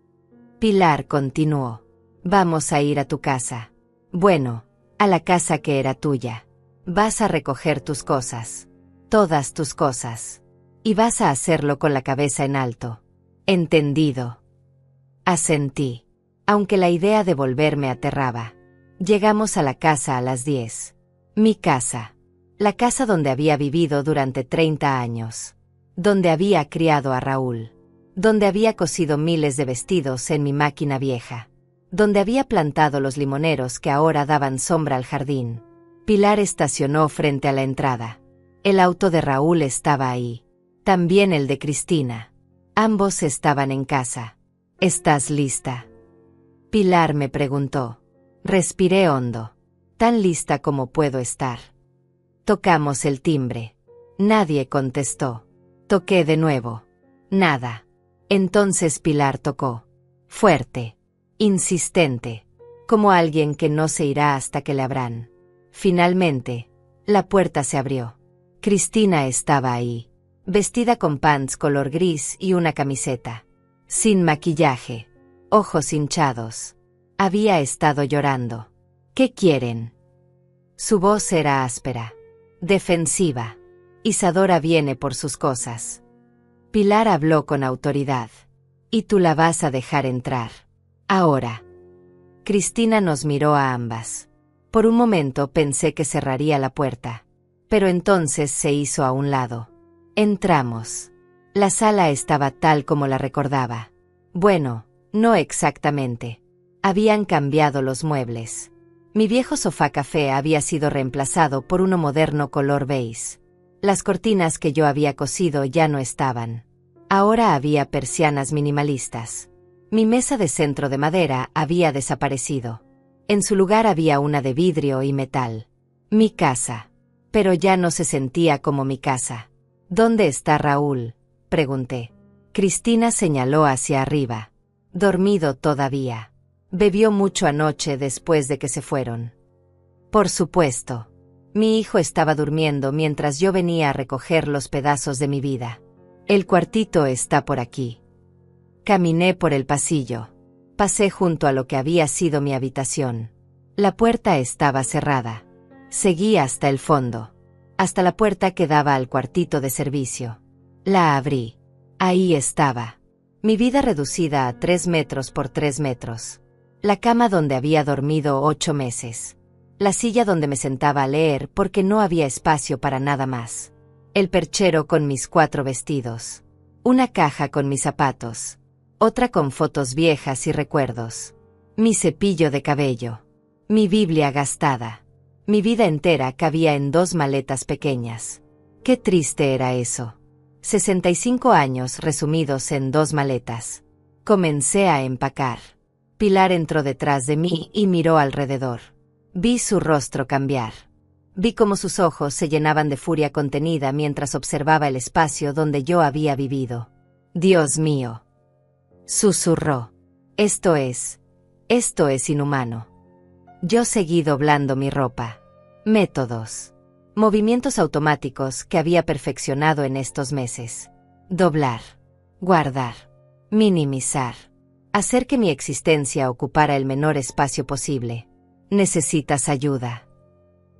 Pilar continuó. Vamos a ir a tu casa. Bueno, a la casa que era tuya. Vas a recoger tus cosas. Todas tus cosas. Y vas a hacerlo con la cabeza en alto. Entendido. Asentí. Aunque la idea de volver me aterraba. Llegamos a la casa a las 10. Mi casa. La casa donde había vivido durante 30 años. Donde había criado a Raúl. Donde había cosido miles de vestidos en mi máquina vieja. Donde había plantado los limoneros que ahora daban sombra al jardín. Pilar estacionó frente a la entrada. El auto de Raúl estaba ahí. También el de Cristina. Ambos estaban en casa. ¿Estás lista? Pilar me preguntó. Respiré hondo. Tan lista como puedo estar. Tocamos el timbre. Nadie contestó. Toqué de nuevo. Nada. Entonces Pilar tocó. Fuerte. Insistente. Como alguien que no se irá hasta que le abran. Finalmente, la puerta se abrió. Cristina estaba ahí. Vestida con pants color gris y una camiseta. Sin maquillaje. Ojos hinchados. Había estado llorando. ¿Qué quieren? Su voz era áspera. Defensiva. Isadora viene por sus cosas. Pilar habló con autoridad. Y tú la vas a dejar entrar. Ahora. Cristina nos miró a ambas. Por un momento pensé que cerraría la puerta. Pero entonces se hizo a un lado. Entramos. La sala estaba tal como la recordaba. Bueno, no exactamente. Habían cambiado los muebles. Mi viejo sofá café había sido reemplazado por uno moderno color beige. Las cortinas que yo había cosido ya no estaban. Ahora había persianas minimalistas. Mi mesa de centro de madera había desaparecido. En su lugar había una de vidrio y metal. Mi casa. Pero ya no se sentía como mi casa. ¿Dónde está Raúl?, pregunté. Cristina señaló hacia arriba. Dormido todavía. Bebió mucho anoche después de que se fueron. Por supuesto. Mi hijo estaba durmiendo mientras yo venía a recoger los pedazos de mi vida. El cuartito está por aquí. Caminé por el pasillo. Pasé junto a lo que había sido mi habitación. La puerta estaba cerrada. Seguí hasta el fondo, hasta la puerta que daba al cuartito de servicio. La abrí. Ahí estaba. Mi vida reducida a 3 metros por 3 metros. La cama donde había dormido 8 meses. La silla donde me sentaba a leer porque no había espacio para nada más. El perchero con mis 4 vestidos. Una caja con mis zapatos. Otra con fotos viejas y recuerdos. Mi cepillo de cabello. Mi Biblia gastada. Mi vida entera cabía en 2 maletas pequeñas. Qué triste era eso. 65 años resumidos en 2 maletas. Comencé a empacar. Pilar entró detrás de mí y miró alrededor. Vi su rostro cambiar. Vi cómo sus ojos se llenaban de furia contenida mientras observaba el espacio donde yo había vivido. Dios mío. Susurró. Esto es inhumano. Yo seguí doblando mi ropa. Métodos. Movimientos automáticos que había perfeccionado en estos meses. Doblar. Guardar. Minimizar. Hacer que mi existencia ocupara el menor espacio posible. ¿Necesitas ayuda?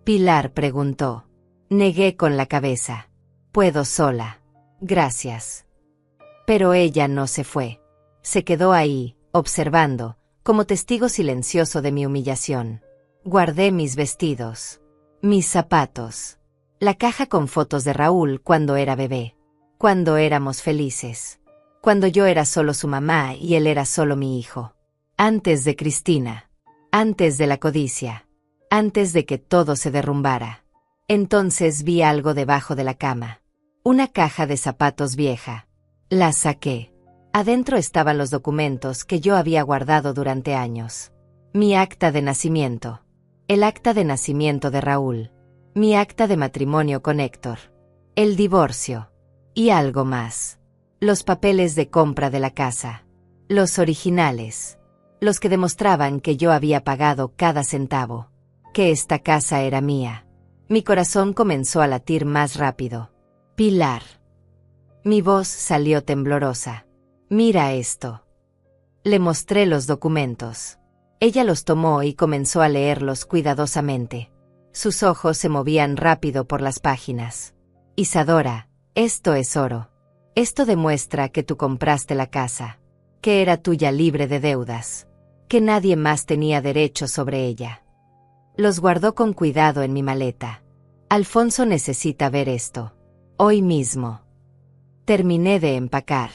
Pilar preguntó. Negué con la cabeza. Puedo sola. Gracias. Pero ella no se fue. Se quedó ahí, observando, como testigo silencioso de mi humillación. Guardé mis vestidos. Mis zapatos. La caja con fotos de Raúl cuando era bebé. Cuando éramos felices. Cuando yo era solo su mamá y él era solo mi hijo. Antes de Cristina. Antes de la codicia. Antes de que todo se derrumbara. Entonces vi algo debajo de la cama. Una caja de zapatos vieja. La saqué. Adentro estaban los documentos que yo había guardado durante años. Mi acta de nacimiento. El acta de nacimiento de Raúl. Mi acta de matrimonio con Héctor. El divorcio. Y algo más. Los papeles de compra de la casa. Los originales. Los que demostraban que yo había pagado cada centavo. Que esta casa era mía. Mi corazón comenzó a latir más rápido. Pilar. Mi voz salió temblorosa. Mira esto. Le mostré los documentos. Ella los tomó y comenzó a leerlos cuidadosamente. Sus ojos se movían rápido por las páginas. Isadora, esto es oro. Esto demuestra que tú compraste la casa. Que era tuya libre de deudas. Que nadie más tenía derecho sobre ella. Los guardó con cuidado en mi maleta. Alfonso necesita ver esto. Hoy mismo. Terminé de empacar.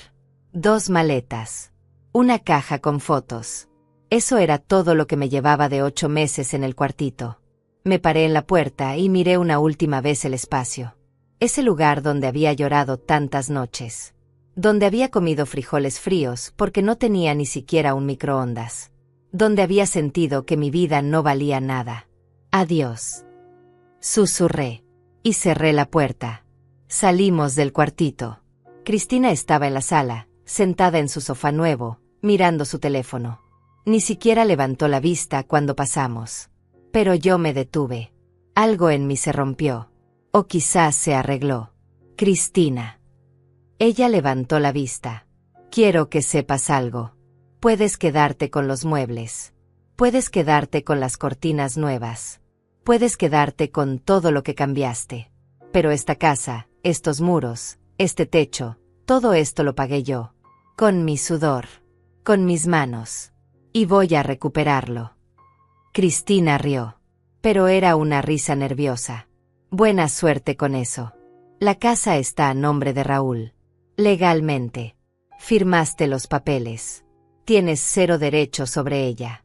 2 maletas. Una caja con fotos. Eso era todo lo que me llevaba de 8 meses en el cuartito. Me paré en la puerta y miré una última vez el espacio. Ese lugar donde había llorado tantas noches. Donde había comido frijoles fríos porque no tenía ni siquiera un microondas. Donde había sentido que mi vida no valía nada. Adiós. Susurré. Y cerré la puerta. Salimos del cuartito. Cristina estaba en la sala, sentada en su sofá nuevo, mirando su teléfono. Ni siquiera levantó la vista cuando pasamos. Pero yo me detuve. Algo en mí se rompió. O quizás se arregló. Cristina. Ella levantó la vista. Quiero que sepas algo. Puedes quedarte con los muebles. Puedes quedarte con las cortinas nuevas. Puedes quedarte con todo lo que cambiaste. Pero esta casa, estos muros, este techo, todo esto lo pagué yo. Con mi sudor. Con mis manos. Y voy a recuperarlo. Cristina rió. Pero era una risa nerviosa. Buena suerte con eso. La casa está a nombre de Raúl. Legalmente. Firmaste los papeles. Tienes 0 derecho sobre ella.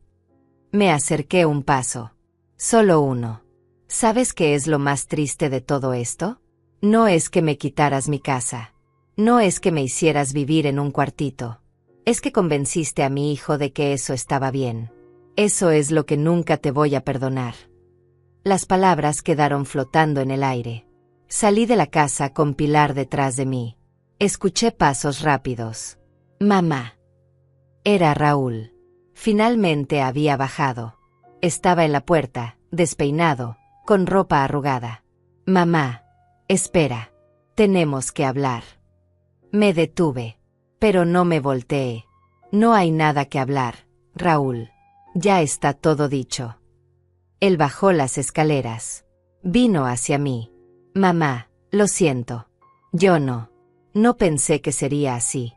Me acerqué un paso. Solo uno. ¿Sabes qué es lo más triste de todo esto? No es que me quitaras mi casa. No es que me hicieras vivir en un cuartito. Es que convenciste a mi hijo de que eso estaba bien. Eso es lo que nunca te voy a perdonar. Las palabras quedaron flotando en el aire. Salí de la casa con Pilar detrás de mí. Escuché pasos rápidos. Mamá. Era Raúl. Finalmente había bajado. Estaba en la puerta, despeinado, con ropa arrugada. Mamá, espera. Tenemos que hablar. Me detuve. Pero no me volteé. No hay nada que hablar, Raúl. Ya está todo dicho. Él bajó las escaleras. Vino hacia mí. Mamá, lo siento. Yo no pensé que sería así.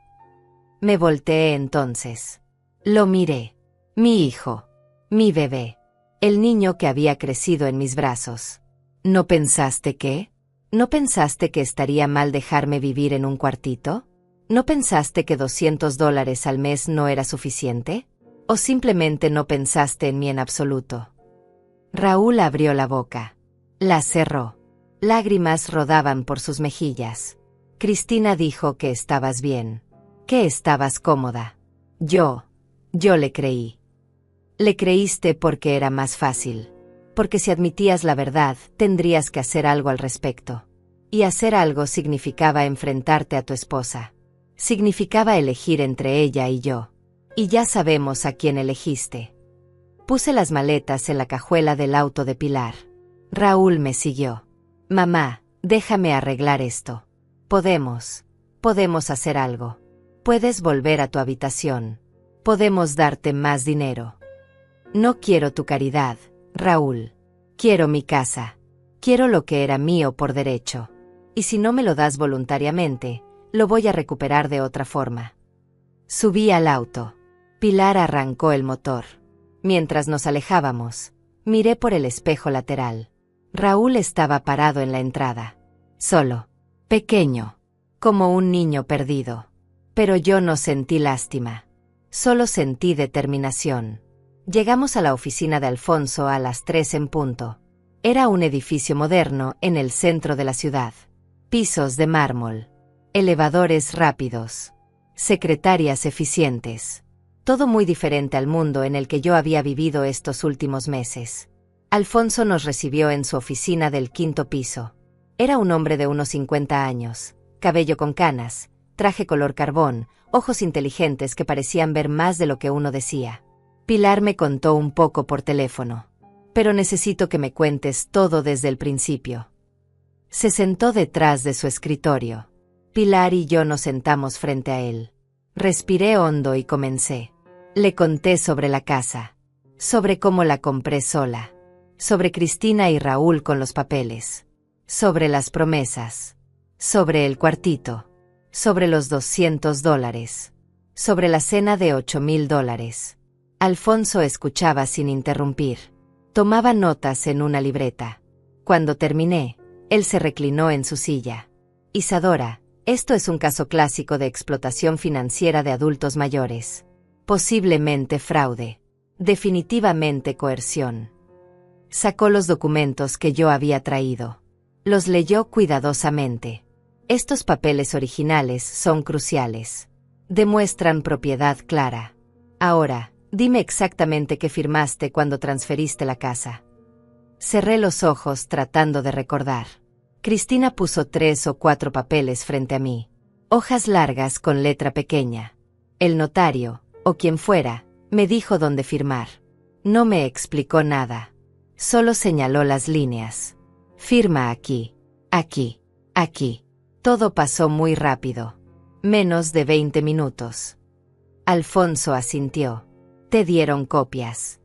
Me volteé entonces. Lo miré. Mi hijo. Mi bebé. El niño que había crecido en mis brazos. ¿No pensaste que? ¿No pensaste que estaría mal dejarme vivir en un cuartito? ¿No pensaste que $200 al mes no era suficiente? ¿O simplemente no pensaste en mí en absoluto? Raúl abrió la boca. La cerró. Lágrimas rodaban por sus mejillas. Cristina dijo que estabas bien. Que estabas cómoda. Yo le creí. Le creíste porque era más fácil. Porque si admitías la verdad, tendrías que hacer algo al respecto. Y hacer algo significaba enfrentarte a tu esposa. Significaba elegir entre ella y yo. Y ya sabemos a quién elegiste. Puse las maletas en la cajuela del auto de Pilar. Raúl me siguió. Mamá, déjame arreglar esto. Podemos hacer algo. Puedes volver a tu habitación. Podemos darte más dinero. No quiero tu caridad, Raúl. Quiero mi casa. Quiero lo que era mío por derecho. Y si no me lo das voluntariamente, lo voy a recuperar de otra forma. Subí al auto. Pilar arrancó el motor. Mientras nos alejábamos, miré por el espejo lateral. Raúl estaba parado en la entrada. Solo. Pequeño. Como un niño perdido. Pero yo no sentí lástima. Solo sentí determinación. Llegamos a la oficina de Alfonso a las 3 en punto. Era un edificio moderno en el centro de la ciudad. Pisos de mármol. Elevadores rápidos. Secretarias eficientes. Todo muy diferente al mundo en el que yo había vivido estos últimos meses. Alfonso nos recibió en su oficina del 5º piso. Era un hombre de unos 50 años, cabello con canas, traje color carbón, ojos inteligentes que parecían ver más de lo que uno decía. Pilar me contó un poco por teléfono. Pero necesito que me cuentes todo desde el principio. Se sentó detrás de su escritorio. Pilar y yo nos sentamos frente a él. Respiré hondo y comencé. Le conté sobre la casa. Sobre cómo la compré sola. Sobre Cristina y Raúl con los papeles. Sobre las promesas. Sobre el cuartito. Sobre los $200. Sobre la cena de $8,000. Alfonso escuchaba sin interrumpir. Tomaba notas en una libreta. Cuando terminé, él se reclinó en su silla. Isadora, esto es un caso clásico de explotación financiera de adultos mayores. Posiblemente fraude. Definitivamente coerción. Sacó los documentos que yo había traído. Los leyó cuidadosamente. Estos papeles originales son cruciales. Demuestran propiedad clara. Ahora, dime exactamente qué firmaste cuando transferiste la casa. Cerré los ojos tratando de recordar. Cristina puso 3 o 4 papeles frente a mí. Hojas largas con letra pequeña. El notario, o quien fuera, me dijo dónde firmar. No me explicó nada. Solo señaló las líneas. Firma aquí, aquí, aquí. Todo pasó muy rápido. Menos de 20 minutos. Alfonso asintió. ¿Te dieron copias?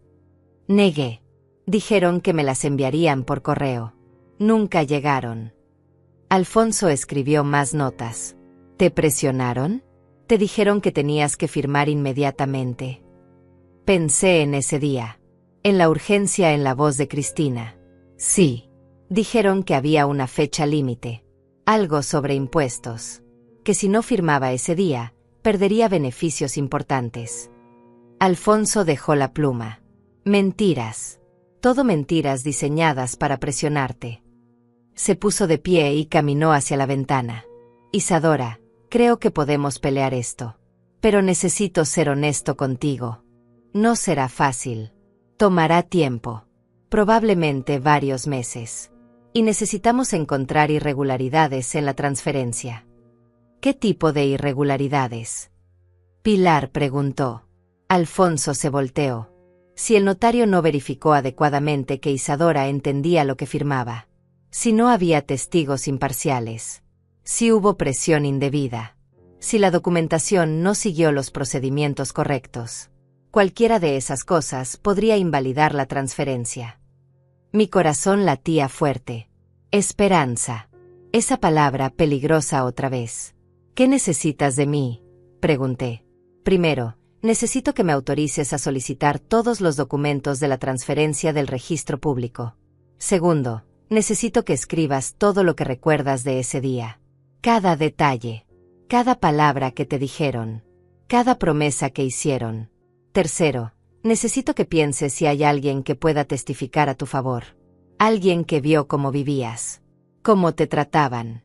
Negué. Dijeron que me las enviarían por correo. Nunca llegaron. Alfonso escribió más notas. ¿Te presionaron? Te dijeron que tenías que firmar inmediatamente. Pensé en ese día. En la urgencia en la voz de Cristina. Sí. Dijeron que había una fecha límite. Algo sobre impuestos. Que si no firmaba ese día, perdería beneficios importantes. Alfonso dejó la pluma. Mentiras. Todo mentiras diseñadas para presionarte. Se puso de pie y caminó hacia la ventana. Isadora, creo que podemos pelear esto. Pero necesito ser honesto contigo. No será fácil. Tomará tiempo. Probablemente varios meses. Y necesitamos encontrar irregularidades en la transferencia. ¿Qué tipo de irregularidades? Pilar preguntó. Alfonso se volteó. Si el notario no verificó adecuadamente que Isadora entendía lo que firmaba. Si no había testigos imparciales. Si hubo presión indebida. Si la documentación no siguió los procedimientos correctos. Cualquiera de esas cosas podría invalidar la transferencia. Mi corazón latía fuerte. Esperanza. Esa palabra peligrosa otra vez. ¿Qué necesitas de mí?, pregunté. Primero, necesito que me autorices a solicitar todos los documentos de la transferencia del registro público. Segundo, necesito que escribas todo lo que recuerdas de ese día. Cada detalle. Cada palabra que te dijeron. Cada promesa que hicieron. Tercero, necesito que pienses si hay alguien que pueda testificar a tu favor. Alguien que vio cómo vivías. Cómo te trataban.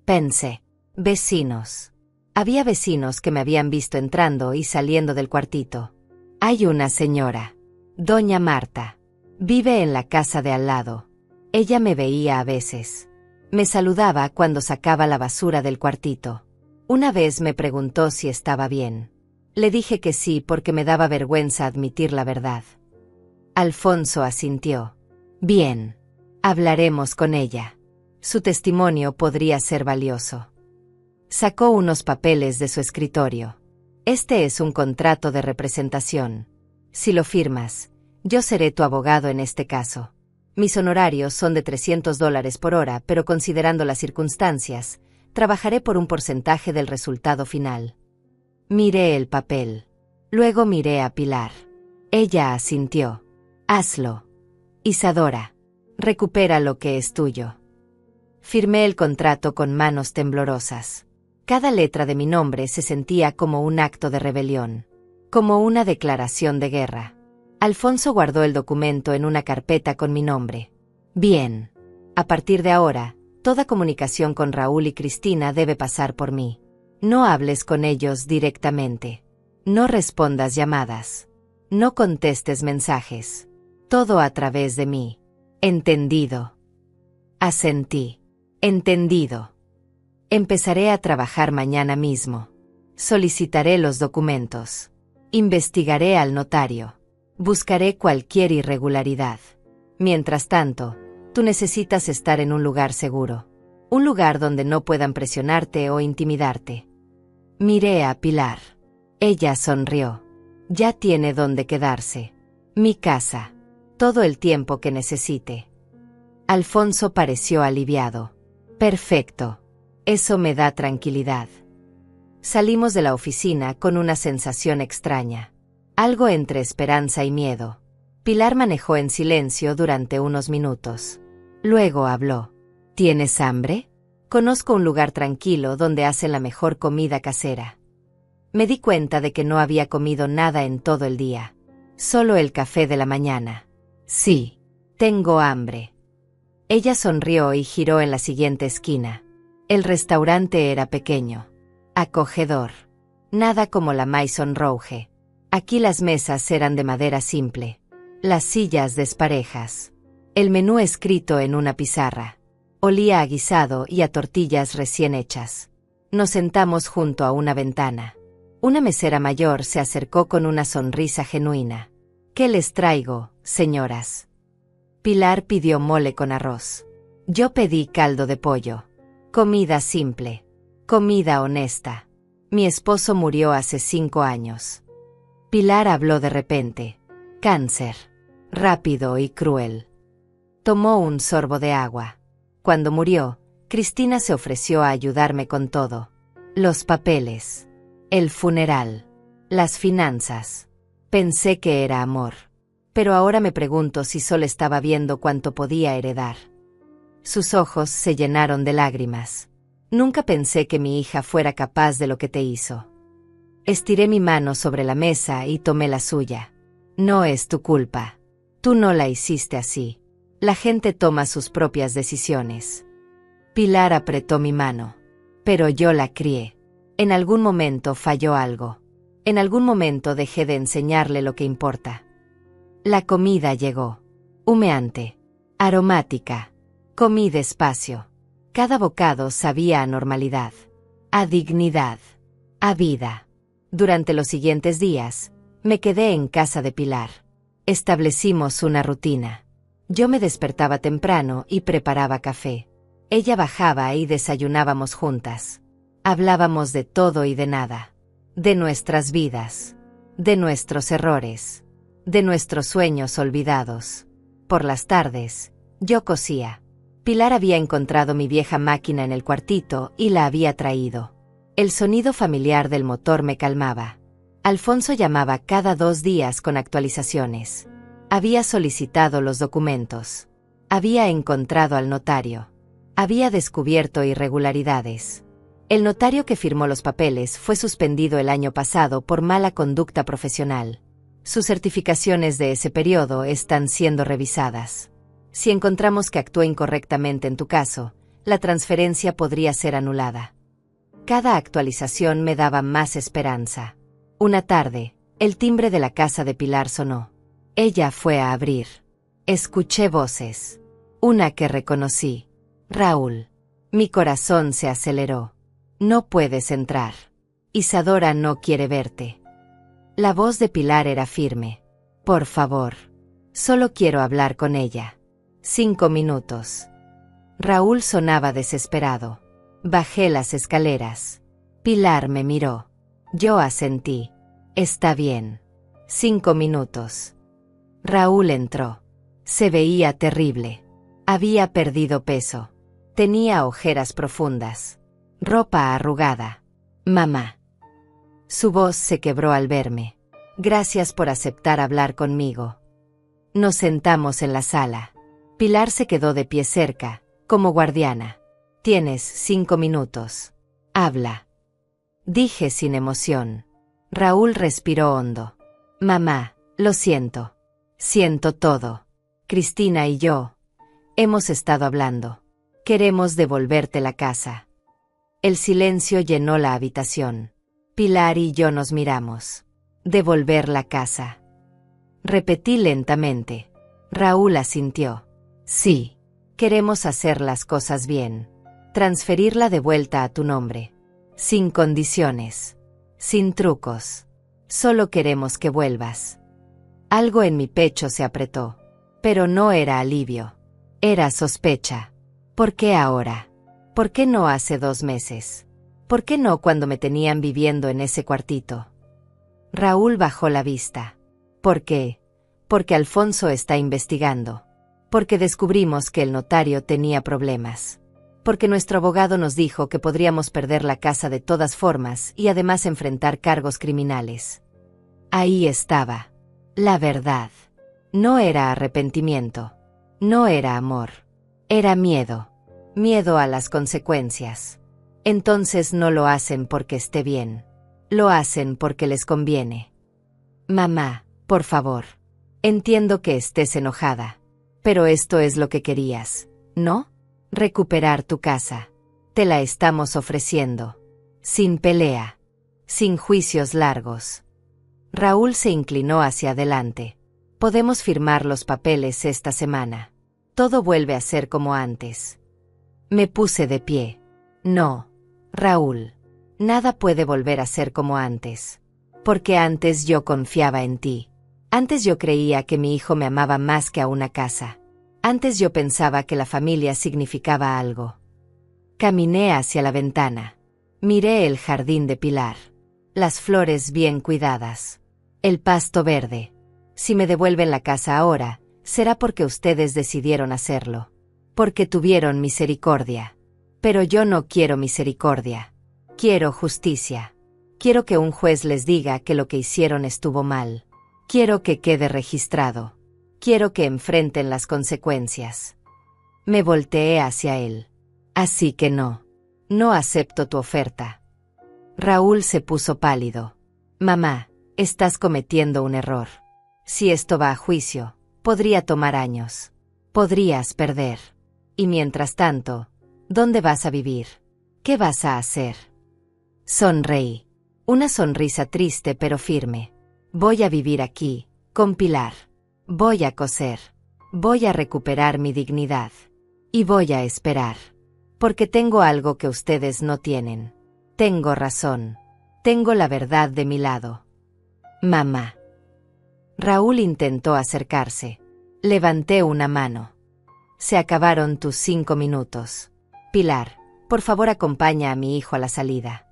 Pensé. Vecinos. Había vecinos que me habían visto entrando y saliendo del cuartito. Hay una señora. Doña Marta. Vive en la casa de al lado. Ella me veía a veces. Me saludaba cuando sacaba la basura del cuartito. Una vez me preguntó si estaba bien. Le dije que sí porque me daba vergüenza admitir la verdad. Alfonso asintió. Bien. Hablaremos con ella. Su testimonio podría ser valioso. Sacó unos papeles de su escritorio. Este es un contrato de representación. Si lo firmas, yo seré tu abogado en este caso. Mis honorarios son de $300 por hora, pero considerando las circunstancias, trabajaré por un porcentaje del resultado final. Miré el papel. Luego miré a Pilar. Ella asintió. Hazlo. Isadora. Recupera lo que es tuyo. Firmé el contrato con manos temblorosas. Cada letra de mi nombre se sentía como un acto de rebelión. Como una declaración de guerra. Alfonso guardó el documento en una carpeta con mi nombre. Bien. A partir de ahora, toda comunicación con Raúl y Cristina debe pasar por mí. No hables con ellos directamente. No respondas llamadas. No contestes mensajes. Todo a través de mí. ¿Entendido? Asentí. Entendido. Empezaré a trabajar mañana mismo. Solicitaré los documentos. Investigaré al notario. Buscaré cualquier irregularidad. Mientras tanto, tú necesitas estar en un lugar seguro. Un lugar donde no puedan presionarte o intimidarte. Miré a Pilar. Ella sonrió. Ya tiene dónde quedarse. Mi casa. Todo el tiempo que necesite. Alfonso pareció aliviado. Perfecto. Eso me da tranquilidad. Salimos de la oficina con una sensación extraña. Algo entre esperanza y miedo. Pilar manejó en silencio durante unos minutos. Luego habló. ¿Tienes hambre? Conozco un lugar tranquilo donde hacen la mejor comida casera. Me di cuenta de que no había comido nada en todo el día. Solo el café de la mañana. Sí. Tengo hambre. Ella sonrió y giró en la siguiente esquina. El restaurante era pequeño. Acogedor. Nada como la Maison Rouge. Aquí las mesas eran de madera simple. Las sillas desparejas. El menú escrito en una pizarra. Olía a guisado y a tortillas recién hechas. Nos sentamos junto a una ventana. Una mesera mayor se acercó con una sonrisa genuina. ¿Qué les traigo, señoras? Pilar pidió mole con arroz. Yo pedí caldo de pollo. Comida simple. Comida honesta. Mi esposo murió hace 5 años. Pilar habló de repente. Cáncer. Rápido y cruel. Tomó un sorbo de agua. Cuando murió, Cristina se ofreció a ayudarme con todo. Los papeles. El funeral. Las finanzas. Pensé que era amor. Pero ahora me pregunto si solo estaba viendo cuánto podía heredar. Sus ojos se llenaron de lágrimas. Nunca pensé que mi hija fuera capaz de lo que te hizo. Estiré mi mano sobre la mesa y tomé la suya. No es tu culpa. Tú no la hiciste así. La gente toma sus propias decisiones. Pilar apretó mi mano. Pero yo la crié. En algún momento falló algo. En algún momento dejé de enseñarle lo que importa. La comida llegó. Humeante. Aromática. Comí despacio. Cada bocado sabía a normalidad. A dignidad. A vida. Durante los siguientes días, me quedé en casa de Pilar. Establecimos una rutina. Yo me despertaba temprano y preparaba café. Ella bajaba y desayunábamos juntas. Hablábamos de todo y de nada. De nuestras vidas. De nuestros errores. De nuestros sueños olvidados. Por las tardes, yo cosía. Pilar había encontrado mi vieja máquina en el cuartito y la había traído. El sonido familiar del motor me calmaba. Alfonso llamaba cada 2 días con actualizaciones. Había solicitado los documentos. Había encontrado al notario. Había descubierto irregularidades. El notario que firmó los papeles fue suspendido el año pasado por mala conducta profesional. Sus certificaciones de ese periodo están siendo revisadas. Si encontramos que actuó incorrectamente en tu caso, la transferencia podría ser anulada. Cada actualización me daba más esperanza. Una tarde, el timbre de la casa de Pilar sonó. Ella fue a abrir. Escuché voces. Una que reconocí. Raúl. Mi corazón se aceleró. No puedes entrar. Isadora no quiere verte. La voz de Pilar era firme. Por favor. Solo quiero hablar con ella. 5 minutos. Raúl sonaba desesperado. Bajé las escaleras. Pilar me miró. Yo asentí. Está bien. 5 minutos. Raúl entró. Se veía terrible. Había perdido peso. Tenía ojeras profundas. Ropa arrugada. Mamá. Su voz se quebró al verme. Gracias por aceptar hablar conmigo. Nos sentamos en la sala. Pilar se quedó de pie cerca, como guardiana. Tienes 5 minutos. Habla. Dije sin emoción. Raúl respiró hondo. Mamá, lo siento. Siento todo. Cristina y yo hemos estado hablando. Queremos devolverte la casa. El silencio llenó la habitación. Pilar y yo nos miramos. Devolver la casa. Repetí lentamente. Raúl asintió. Sí. Queremos hacer las cosas bien. Transferirla de vuelta a tu nombre. Sin condiciones. Sin trucos. Solo queremos que vuelvas. Algo en mi pecho se apretó. Pero no era alivio. Era sospecha. ¿Por qué ahora? ¿Por qué no hace 2 meses? ¿Por qué no cuando me tenían viviendo en ese cuartito? Raúl bajó la vista. ¿Por qué? Porque Alfonso está investigando. Porque descubrimos que el notario tenía problemas. Porque nuestro abogado nos dijo que podríamos perder la casa de todas formas y además enfrentar cargos criminales. Ahí estaba. La verdad. No era arrepentimiento. No era amor. Era miedo. Miedo a las consecuencias. Entonces no lo hacen porque esté bien. Lo hacen porque les conviene. Mamá, por favor. Entiendo que estés enojada. Pero esto es lo que querías, ¿no? Recuperar tu casa. Te la estamos ofreciendo. Sin pelea. Sin juicios largos. Raúl se inclinó hacia adelante. Podemos firmar los papeles esta semana. Todo vuelve a ser como antes. Me puse de pie. No, Raúl. Nada puede volver a ser como antes. Porque antes yo confiaba en ti. Antes yo creía que mi hijo me amaba más que a una casa. Antes yo pensaba que la familia significaba algo. Caminé hacia la ventana. Miré el jardín de Pilar. Las flores bien cuidadas. El pasto verde. Si me devuelven la casa ahora, será porque ustedes decidieron hacerlo. Porque tuvieron misericordia. Pero yo no quiero misericordia. Quiero justicia. Quiero que un juez les diga que lo que hicieron estuvo mal. Quiero que quede registrado. Quiero que enfrenten las consecuencias. Me volteé hacia él. Así que no. No acepto tu oferta. Raúl se puso pálido. Mamá, estás cometiendo un error. Si esto va a juicio, podría tomar años. Podrías perder. Y mientras tanto, ¿dónde vas a vivir? ¿Qué vas a hacer? Sonreí. Una sonrisa triste pero firme. Voy a vivir aquí, con Pilar. Voy a coser. Voy a recuperar mi dignidad. Y voy a esperar. Porque tengo algo que ustedes no tienen. Tengo razón. Tengo la verdad de mi lado. Mamá. Raúl intentó acercarse. Levanté una mano. Se acabaron tus 5 minutos. Pilar, por favor acompaña a mi hijo a la salida.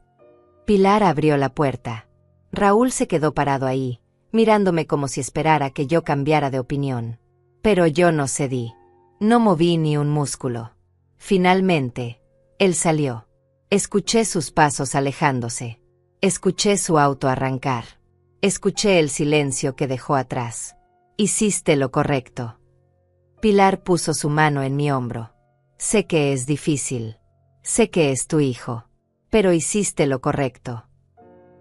Pilar abrió la puerta. Raúl se quedó parado ahí, mirándome como si esperara que yo cambiara de opinión. Pero yo no cedí. No moví ni un músculo. Finalmente, él salió. Escuché sus pasos alejándose. Escuché su auto arrancar. Escuché el silencio que dejó atrás. Hiciste lo correcto. Pilar puso su mano en mi hombro. Sé que es difícil. Sé que es tu hijo. Pero hiciste lo correcto.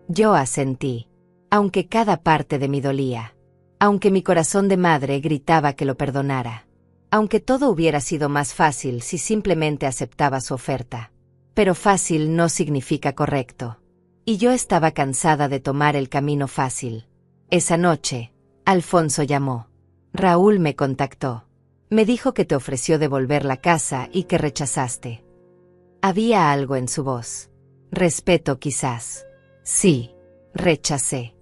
Yo asentí. Aunque cada parte de mí dolía. Aunque mi corazón de madre gritaba que lo perdonara. Aunque todo hubiera sido más fácil si simplemente aceptaba su oferta. Pero fácil no significa correcto. Y yo estaba cansada de tomar el camino fácil. Esa noche, Alfonso llamó. Raúl me contactó. Me dijo que te ofreció devolver la casa y que rechazaste. Había algo en su voz. Respeto quizás. Sí, rechacé.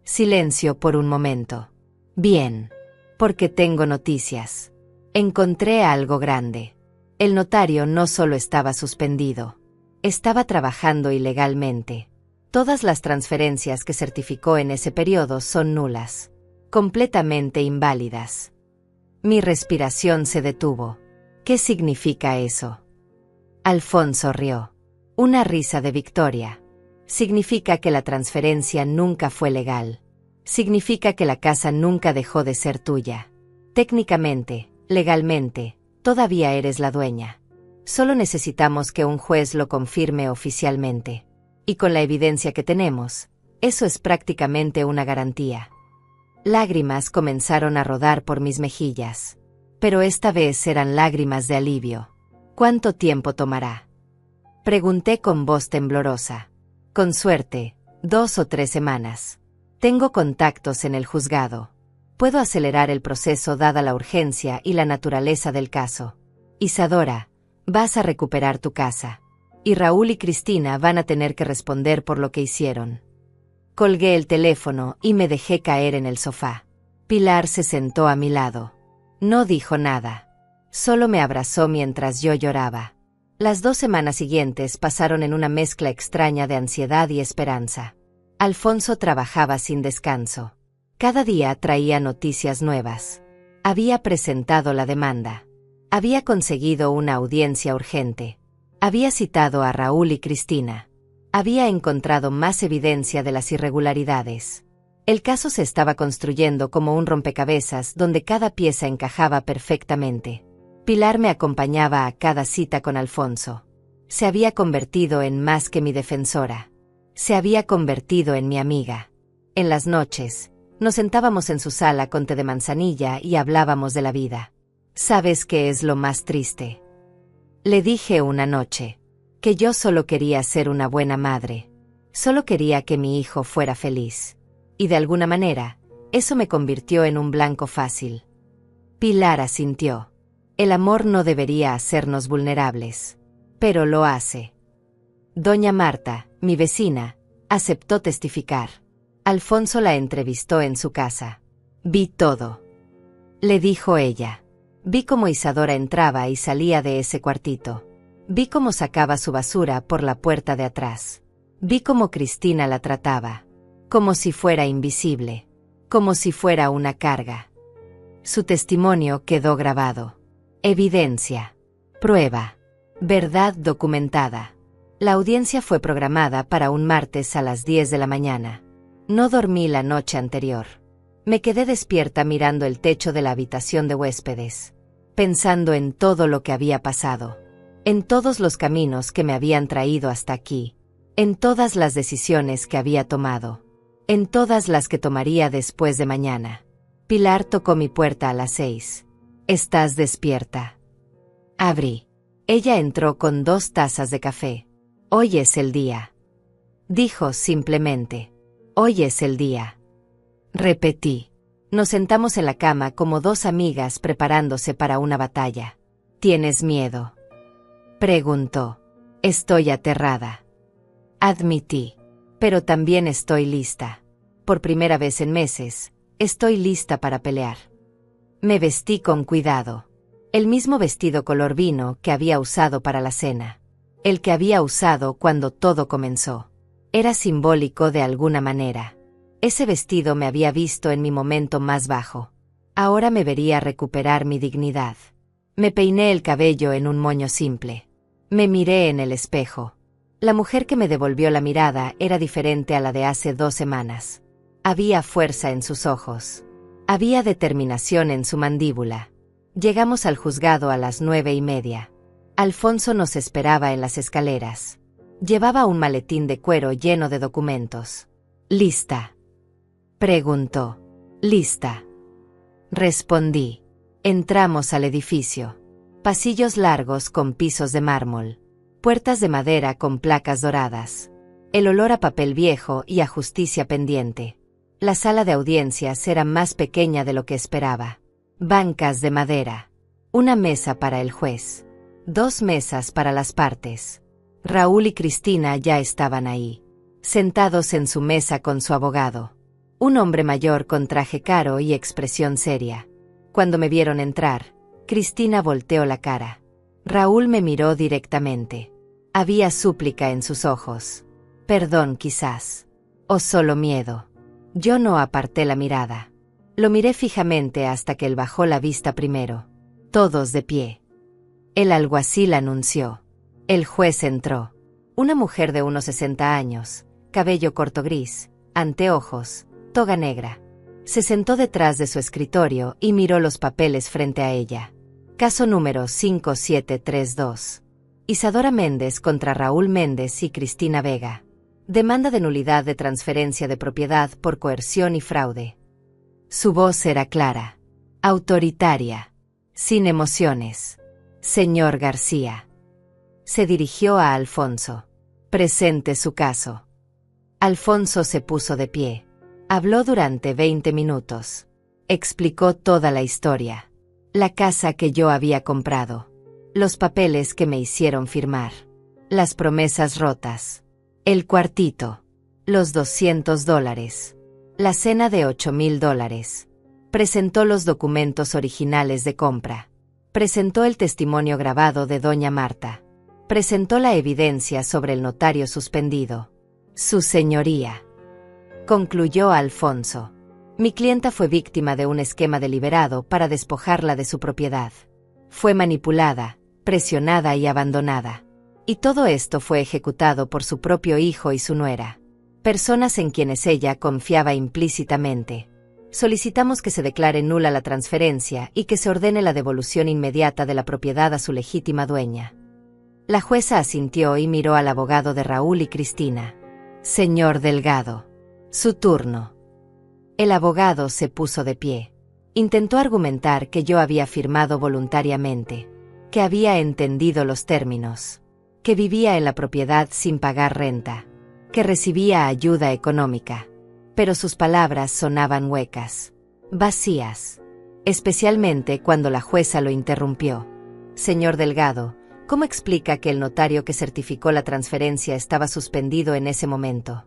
Silencio por un momento. Bien. Porque tengo noticias. Encontré algo grande. El notario no solo estaba suspendido. Estaba trabajando ilegalmente. Todas las transferencias que certificó en ese periodo son nulas. Completamente inválidas. Mi respiración se detuvo. ¿Qué significa eso? Alfonso rió. Una risa de victoria. Significa que la transferencia nunca fue legal. Significa que la casa nunca dejó de ser tuya. Técnicamente, legalmente, todavía eres la dueña. Solo necesitamos que un juez lo confirme oficialmente. Y con la evidencia que tenemos, eso es prácticamente una garantía. Lágrimas comenzaron a rodar por mis mejillas. Pero esta vez eran lágrimas de alivio. ¿Cuánto tiempo tomará? Pregunté con voz temblorosa. Con suerte, 2 o 3 semanas. Tengo contactos en el juzgado. Puedo acelerar el proceso dada la urgencia y la naturaleza del caso. Isadora, vas a recuperar tu casa. Y Raúl y Cristina van a tener que responder por lo que hicieron. Colgué el teléfono y me dejé caer en el sofá. Pilar se sentó a mi lado. No dijo nada. Solo me abrazó mientras yo lloraba. Las 2 semanas siguientes pasaron en una mezcla extraña de ansiedad y esperanza. Alfonso trabajaba sin descanso. Cada día traía noticias nuevas. Había presentado la demanda. Había conseguido una audiencia urgente. Había citado a Raúl y Cristina. Había encontrado más evidencia de las irregularidades. El caso se estaba construyendo como un rompecabezas donde cada pieza encajaba perfectamente. Pilar me acompañaba a cada cita con Alfonso. Se había convertido en más que mi defensora. Se había convertido en mi amiga. En las noches, nos sentábamos en su sala con té de manzanilla y hablábamos de la vida. ¿Sabes qué es lo más triste? Le dije una noche que yo solo quería ser una buena madre. Solo quería que mi hijo fuera feliz. Y de alguna manera, eso me convirtió en un blanco fácil. Pilar asintió. El amor no debería hacernos vulnerables. Pero lo hace. Doña Marta, mi vecina, aceptó testificar. Alfonso la entrevistó en su casa. Vi todo. Le dijo ella. Vi cómo Isadora entraba y salía de ese cuartito. Vi cómo sacaba su basura por la puerta de atrás. Vi cómo Cristina la trataba. Como si fuera invisible. Como si fuera una carga. Su testimonio quedó grabado. Evidencia. Prueba. Verdad documentada. La audiencia fue programada para un martes a las 10 de la mañana. No dormí la noche anterior. Me quedé despierta mirando el techo de la habitación de huéspedes. Pensando en todo lo que había pasado. En todos los caminos que me habían traído hasta aquí. En todas las decisiones que había tomado. En todas las que tomaría después de mañana. Pilar tocó mi puerta a las 6. ¿Estás despierta? Abrí. Ella entró con 2 tazas de café. Hoy es el día. Dijo simplemente. Hoy es el día. Repetí. Nos sentamos en la cama como 2 amigas preparándose para una batalla. ¿Tienes miedo? Preguntó. Estoy aterrada. Admití. Pero también estoy lista. Por primera vez en meses, Estoy lista para pelear. Me vestí con cuidado. El mismo vestido color vino que había usado para la cena. El que había usado cuando todo comenzó. Era simbólico de alguna manera. Ese vestido me había visto en mi momento más bajo. Ahora me vería recuperar mi dignidad. Me peiné el cabello en un moño simple. Me miré en el espejo. La mujer que me devolvió la mirada era diferente a la de hace 2 semanas. Había fuerza en sus ojos. Había determinación en su mandíbula. Llegamos al juzgado a las 9:30. Alfonso nos esperaba en las escaleras. Llevaba un maletín de cuero lleno de documentos. ¿Lista?, preguntó. Lista, respondí. Entramos al edificio. Pasillos largos con pisos de mármol. Puertas de madera con placas doradas. El olor a papel viejo y a justicia pendiente. La sala de audiencias era más pequeña de lo que esperaba. Bancas de madera. Una mesa para el juez. 2 mesas para las partes. Raúl y Cristina ya estaban ahí, sentados en su mesa con su abogado. Un hombre mayor con traje caro y expresión seria. Cuando me vieron entrar, Cristina volteó la cara. Raúl me miró directamente. Había súplica en sus ojos. Perdón quizás. O solo miedo. Yo no aparté la mirada. Lo miré fijamente hasta que él bajó la vista primero. Todos de pie. El alguacil anunció. El juez entró. Una mujer de unos 60 años, cabello corto gris, anteojos, toga negra. Se sentó detrás de su escritorio y miró los papeles frente a ella. Caso número 5732. Isadora Méndez contra Raúl Méndez y Cristina Vega. Demanda de nulidad de transferencia de propiedad por coerción y fraude. Su voz era clara, autoritaria, sin emociones. Señor García. Se dirigió a Alfonso. Presente su caso. Alfonso se puso de pie. Habló durante 20 minutos. Explicó toda la historia. La casa que yo había comprado. Los papeles que me hicieron firmar. Las promesas rotas. El cuartito. Los $200. La cena de $8,000. Presentó los documentos originales de compra. Presentó el testimonio grabado de doña Marta. Presentó la evidencia sobre el notario suspendido. Su señoría. Concluyó Alfonso. Mi clienta fue víctima de un esquema deliberado para despojarla de su propiedad. Fue manipulada, presionada y abandonada. Y todo esto fue ejecutado por su propio hijo y su nuera. Personas en quienes ella confiaba implícitamente. Solicitamos que se declare nula la transferencia y que se ordene la devolución inmediata de la propiedad a su legítima dueña. La jueza asintió y miró al abogado de Raúl y Cristina. Señor Delgado. Su turno. El abogado se puso de pie. Intentó argumentar que yo había firmado voluntariamente, que había entendido los términos, que vivía en la propiedad sin pagar renta, que recibía ayuda económica. Pero sus palabras sonaban huecas, vacías, especialmente cuando la jueza lo interrumpió. Señor Delgado, ¿cómo explica que el notario que certificó la transferencia estaba suspendido en ese momento?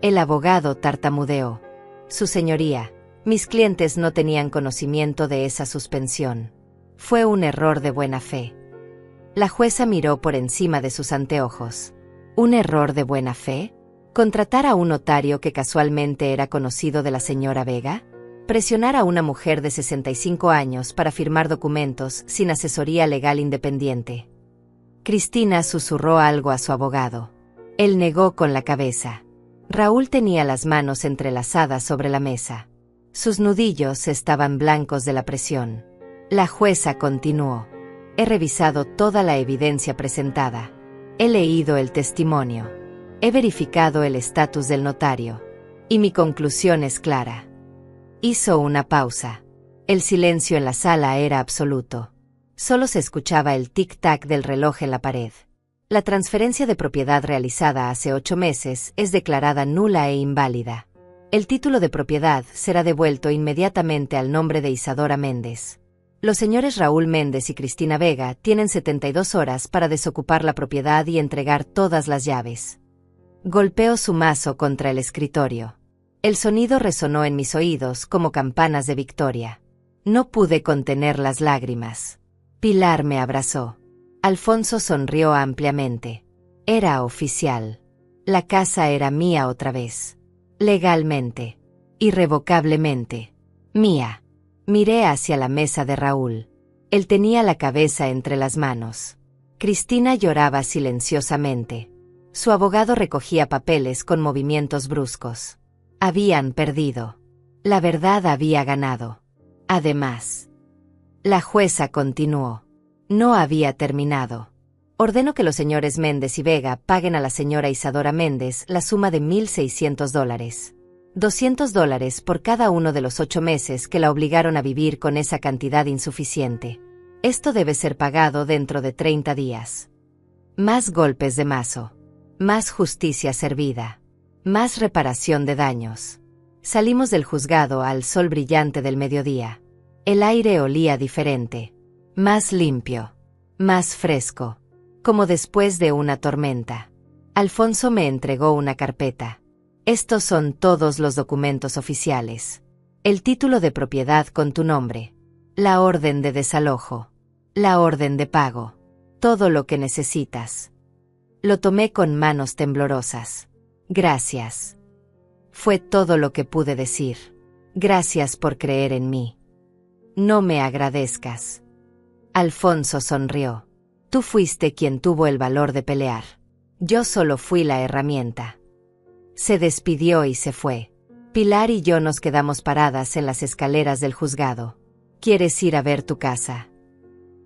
El abogado tartamudeó. Su señoría, mis clientes no tenían conocimiento de esa suspensión. Fue un error de buena fe. La jueza miró por encima de sus anteojos. ¿Un error de buena fe? ¿Contratar a un notario que casualmente era conocido de la señora Vega? ¿Presionar a una mujer de 65 años para firmar documentos sin asesoría legal independiente? Cristina susurró algo a su abogado. Él negó con la cabeza. Raúl tenía las manos entrelazadas sobre la mesa. Sus nudillos estaban blancos de la presión. La jueza continuó. He revisado toda la evidencia presentada. He leído el testimonio. He verificado el estatus del notario. Y mi conclusión es clara. Hizo una pausa. El silencio en la sala era absoluto. Solo se escuchaba el tic-tac del reloj en la pared. La transferencia de propiedad realizada hace 8 meses es declarada nula e inválida. El título de propiedad será devuelto inmediatamente al nombre de Isadora Méndez. Los señores Raúl Méndez y Cristina Vega tienen 72 horas para desocupar la propiedad y entregar todas las llaves. Golpeó su mazo contra el escritorio. El sonido resonó en mis oídos como campanas de victoria. No pude contener las lágrimas. Pilar me abrazó. Alfonso sonrió ampliamente. Era oficial. La casa era mía otra vez. Legalmente. Irrevocablemente. Mía. Miré hacia la mesa de Raúl. Él tenía la cabeza entre las manos. Cristina lloraba silenciosamente. Su abogado recogía papeles con movimientos bruscos. Habían perdido. La verdad había ganado. Además, la jueza continuó. No había terminado. Ordeno que los señores Méndez y Vega paguen a la señora Isadora Méndez la suma de $1,600. $200 por cada uno de los 8 meses que la obligaron a vivir con esa cantidad insuficiente. Esto debe ser pagado dentro de 30 días. Más golpes de mazo. Más justicia servida. Más reparación de daños. Salimos del juzgado al sol brillante del mediodía. El aire olía diferente. Más limpio. Más fresco. Como después de una tormenta. Alfonso me entregó una carpeta. Estos son todos los documentos oficiales. El título de propiedad con tu nombre. La orden de desalojo. La orden de pago. Todo lo que necesitas. Lo tomé con manos temblorosas. Gracias. Fue todo lo que pude decir. Gracias por creer en mí. No me agradezcas. Alfonso sonrió. Tú fuiste quien tuvo el valor de pelear. Yo solo fui la herramienta. Se despidió y se fue. Pilar y yo nos quedamos paradas en las escaleras del juzgado. ¿Quieres ir a ver tu casa?,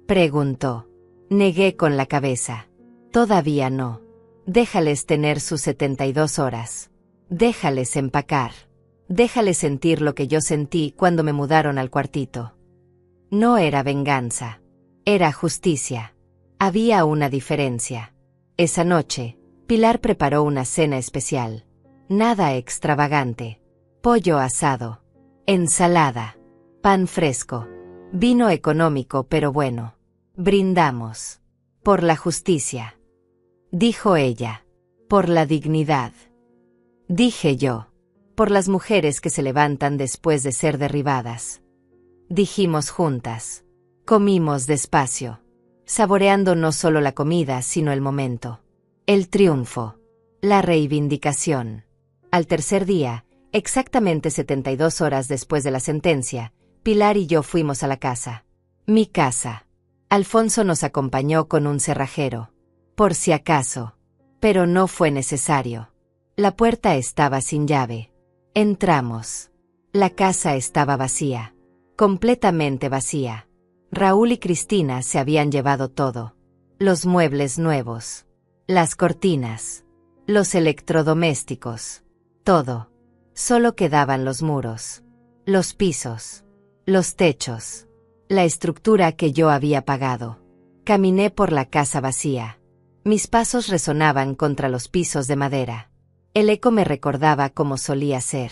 preguntó. Negué con la cabeza. Todavía no. Déjales tener sus 72 horas. Déjales empacar. Déjales sentir lo que yo sentí cuando me mudaron al cuartito. No era venganza. Era justicia. Había una diferencia. Esa noche, Pilar preparó una cena especial. Nada extravagante. Pollo asado. Ensalada. Pan fresco. Vino económico pero bueno. Brindamos. Por la justicia. Dijo ella. Por la dignidad. Dije yo. Por las mujeres que se levantan después de ser derribadas. Dijimos juntas. Comimos despacio. Saboreando no solo la comida sino el momento. El triunfo. La reivindicación. Al tercer día, exactamente 72 horas después de la sentencia, Pilar y yo fuimos a la casa. Mi casa. Alfonso nos acompañó con un cerrajero. Por si acaso. Pero no fue necesario. La puerta estaba sin llave. Entramos. La casa estaba vacía. Completamente vacía. Raúl y Cristina se habían llevado todo. Los muebles nuevos. Las cortinas. Los electrodomésticos. Todo. Solo quedaban los muros. Los pisos. Los techos. La estructura que yo había pagado. Caminé por la casa vacía. Mis pasos resonaban contra los pisos de madera. El eco me recordaba cómo solía ser.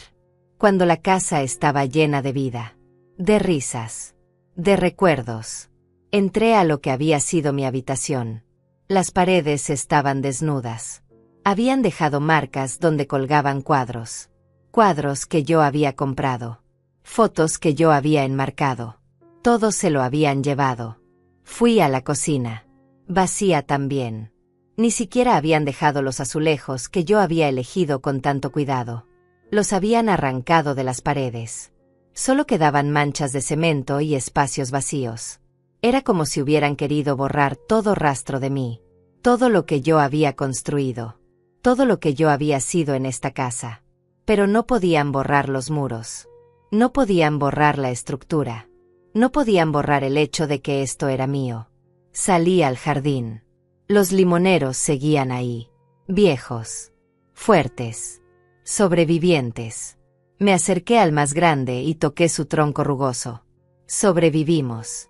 Cuando la casa estaba llena de vida. De risas. De recuerdos. Entré a lo que había sido mi habitación. Las paredes estaban desnudas. Habían dejado marcas donde colgaban cuadros. Cuadros que yo había comprado. Fotos que yo había enmarcado. Todo se lo habían llevado. Fui a la cocina. Vacía también. Ni siquiera habían dejado los azulejos que yo había elegido con tanto cuidado. Los habían arrancado de las paredes. Solo quedaban manchas de cemento y espacios vacíos. Era como si hubieran querido borrar todo rastro de mí. Todo lo que yo había construido. Todo lo que yo había sido en esta casa. Pero no podían borrar los muros. No podían borrar la estructura. No podían borrar el hecho de que esto era mío. Salí al jardín. Los limoneros seguían ahí. Viejos. Fuertes. Sobrevivientes. Me acerqué al más grande y toqué su tronco rugoso. Sobrevivimos.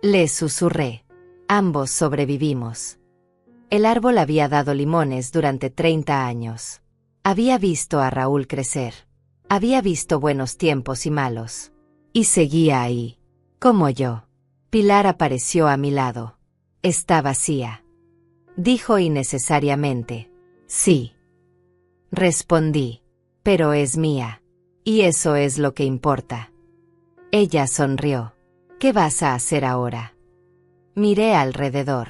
Le susurré. Ambos sobrevivimos. El árbol había dado limones durante 30 años. Había visto a Raúl crecer. Había visto buenos tiempos y malos. Y seguía ahí. Como yo. Pilar apareció a mi lado. Está vacía. Dijo innecesariamente. Sí. Respondí. Pero es mía. Y eso es lo que importa. Ella sonrió. ¿Qué vas a hacer ahora? Miré alrededor.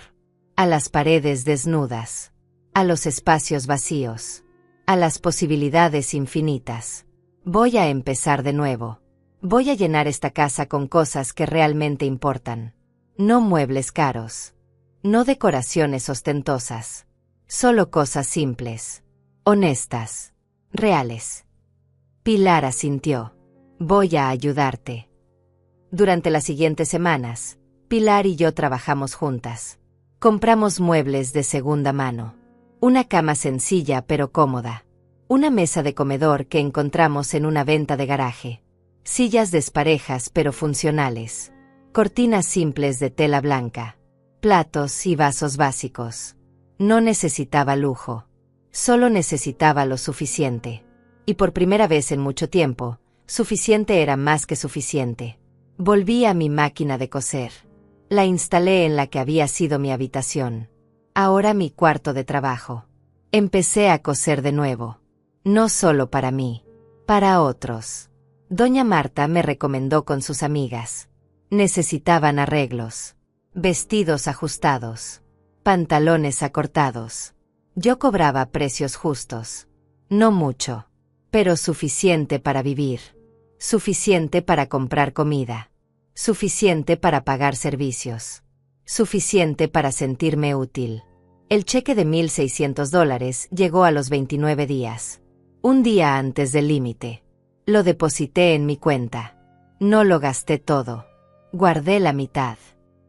A las paredes desnudas. A los espacios vacíos. A las posibilidades infinitas. Voy a empezar de nuevo. Voy a llenar esta casa con cosas que realmente importan. No muebles caros. No decoraciones ostentosas. Solo cosas simples. Honestas. Reales. Pilar asintió. Voy a ayudarte. Durante las siguientes semanas, Pilar y yo trabajamos juntas. Compramos muebles de segunda mano. Una cama sencilla pero cómoda. Una mesa de comedor que encontramos en una venta de garaje. Sillas desparejas pero funcionales. Cortinas simples de tela blanca. Platos y vasos básicos. No necesitaba lujo. Solo necesitaba lo suficiente. Y por primera vez en mucho tiempo, suficiente era más que suficiente. Volví a mi máquina de coser. La instalé en la que había sido mi habitación. Ahora mi cuarto de trabajo. Empecé a coser de nuevo. No solo para mí. Para otros. Doña Marta me recomendó con sus amigas. Necesitaban arreglos. Vestidos ajustados. Pantalones acortados. Yo cobraba precios justos. No mucho. Pero suficiente para vivir. Suficiente para comprar comida. Suficiente para pagar servicios. Suficiente para sentirme útil. El cheque de $1,600 llegó a los 29 días. Un día antes del límite. Lo deposité en mi cuenta. No lo gasté todo. Guardé la mitad.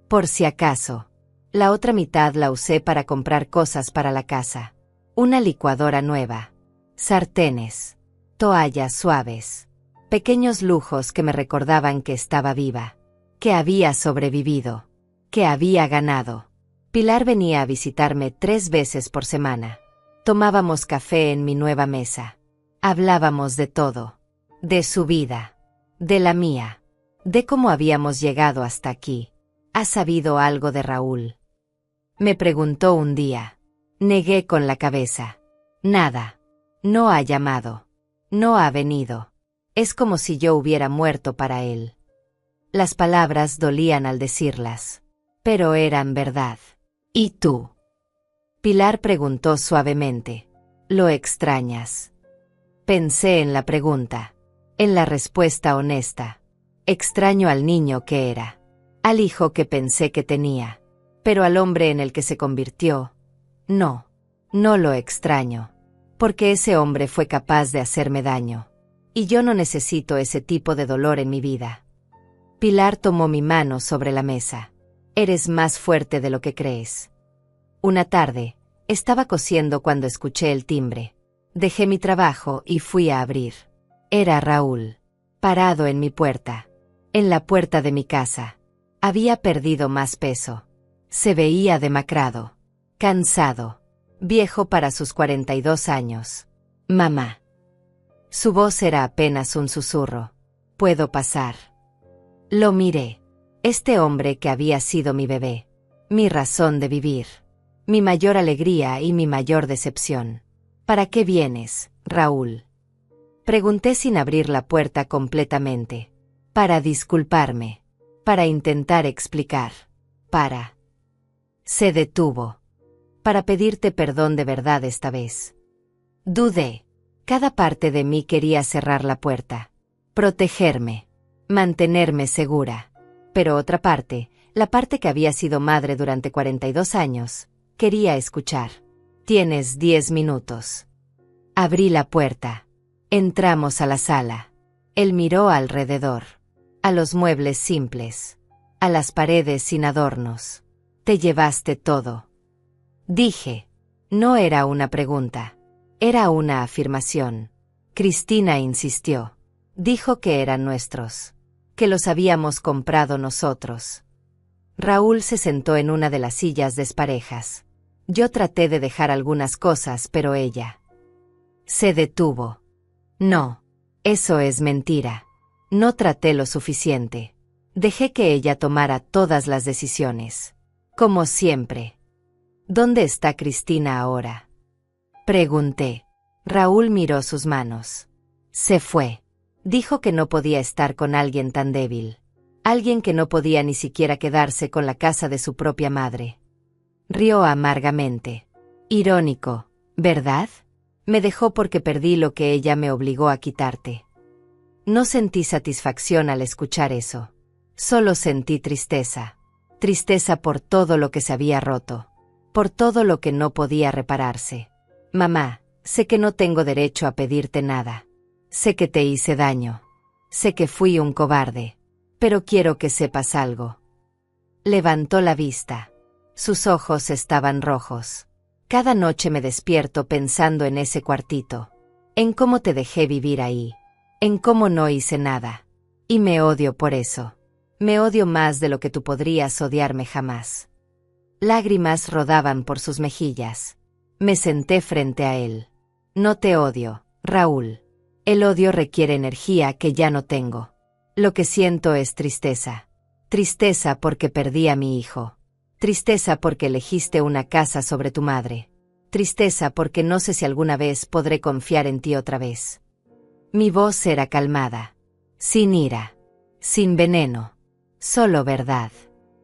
Por si acaso. La otra mitad la usé para comprar cosas para la casa. Una licuadora nueva. Sartenes. Toallas suaves. Pequeños lujos que me recordaban que estaba viva. Que había sobrevivido. Que había ganado. Pilar venía a visitarme 3 veces por semana. Tomábamos café en mi nueva mesa. Hablábamos de todo. De su vida. De la mía. De cómo habíamos llegado hasta aquí. ¿Has sabido algo de Raúl? Me preguntó un día. Negué con la cabeza. Nada. No ha llamado. No ha venido. Es como si yo hubiera muerto para él. Las palabras dolían al decirlas. Pero eran verdad. ¿Y tú? Pilar preguntó suavemente. ¿Lo extrañas? Pensé en la pregunta. En la respuesta honesta. Extraño al niño que era. Al hijo que pensé que tenía. Pero al hombre en el que se convirtió. No. No lo extraño. Porque ese hombre fue capaz de hacerme daño. Y yo no necesito ese tipo de dolor en mi vida. Pilar tomó mi mano sobre la mesa. Eres más fuerte de lo que crees. Una tarde, estaba cosiendo cuando escuché el timbre. Dejé mi trabajo y fui a abrir. Era Raúl. Parado en mi puerta. En la puerta de mi casa. Había perdido más peso. Se veía demacrado. Cansado. Viejo para sus 42 años. Mamá. Su voz era apenas un susurro. ¿Puedo pasar? Lo miré. Este hombre que había sido mi bebé. Mi razón de vivir. Mi mayor alegría y mi mayor decepción. ¿Para qué vienes, Raúl? Pregunté sin abrir la puerta completamente. Para disculparme. Para intentar explicar. Para... Se detuvo. Para pedirte perdón de verdad esta vez. Dudé. Cada parte de mí quería cerrar la puerta. Protegerme. Mantenerme segura. Pero otra parte, la parte que había sido madre durante 42 años, quería escuchar. Tienes 10 minutos. Abrí la puerta. Entramos a la sala. Él miró alrededor. A los muebles simples. A las paredes sin adornos. Te llevaste todo. Dije. No era una pregunta. Era una afirmación. Cristina insistió. Dijo que eran nuestros. Que los habíamos comprado nosotros. Raúl se sentó en una de las sillas desparejas. Yo traté de dejar algunas cosas, pero ella se detuvo. No, eso es mentira. No traté lo suficiente. Dejé que ella tomara todas las decisiones. Como siempre. ¿Dónde está Cristina ahora? Pregunté. Raúl miró sus manos. Se fue. Dijo que no podía estar con alguien tan débil. Alguien que no podía ni siquiera quedarse con la casa de su propia madre. Rió amargamente. Irónico, ¿verdad? Me dejó porque perdí lo que ella me obligó a quitarte. No sentí satisfacción al escuchar eso. Solo sentí tristeza. Tristeza por todo lo que se había roto. Por todo lo que no podía repararse. Mamá, sé que no tengo derecho a pedirte nada. Sé que te hice daño. Sé que fui un cobarde. Pero quiero que sepas algo. Levantó la vista. Sus ojos estaban rojos. Cada noche me despierto pensando en ese cuartito. En cómo te dejé vivir ahí. En cómo no hice nada. Y me odio por eso. Me odio más de lo que tú podrías odiarme jamás. Lágrimas rodaban por sus mejillas. Me senté frente a él. No te odio, Raúl. El odio requiere energía que ya no tengo. Lo que siento es tristeza. Tristeza porque perdí a mi hijo. Tristeza porque elegiste una casa sobre tu madre. Tristeza porque no sé si alguna vez podré confiar en ti otra vez. Mi voz era calmada. Sin ira. Sin veneno. Solo verdad.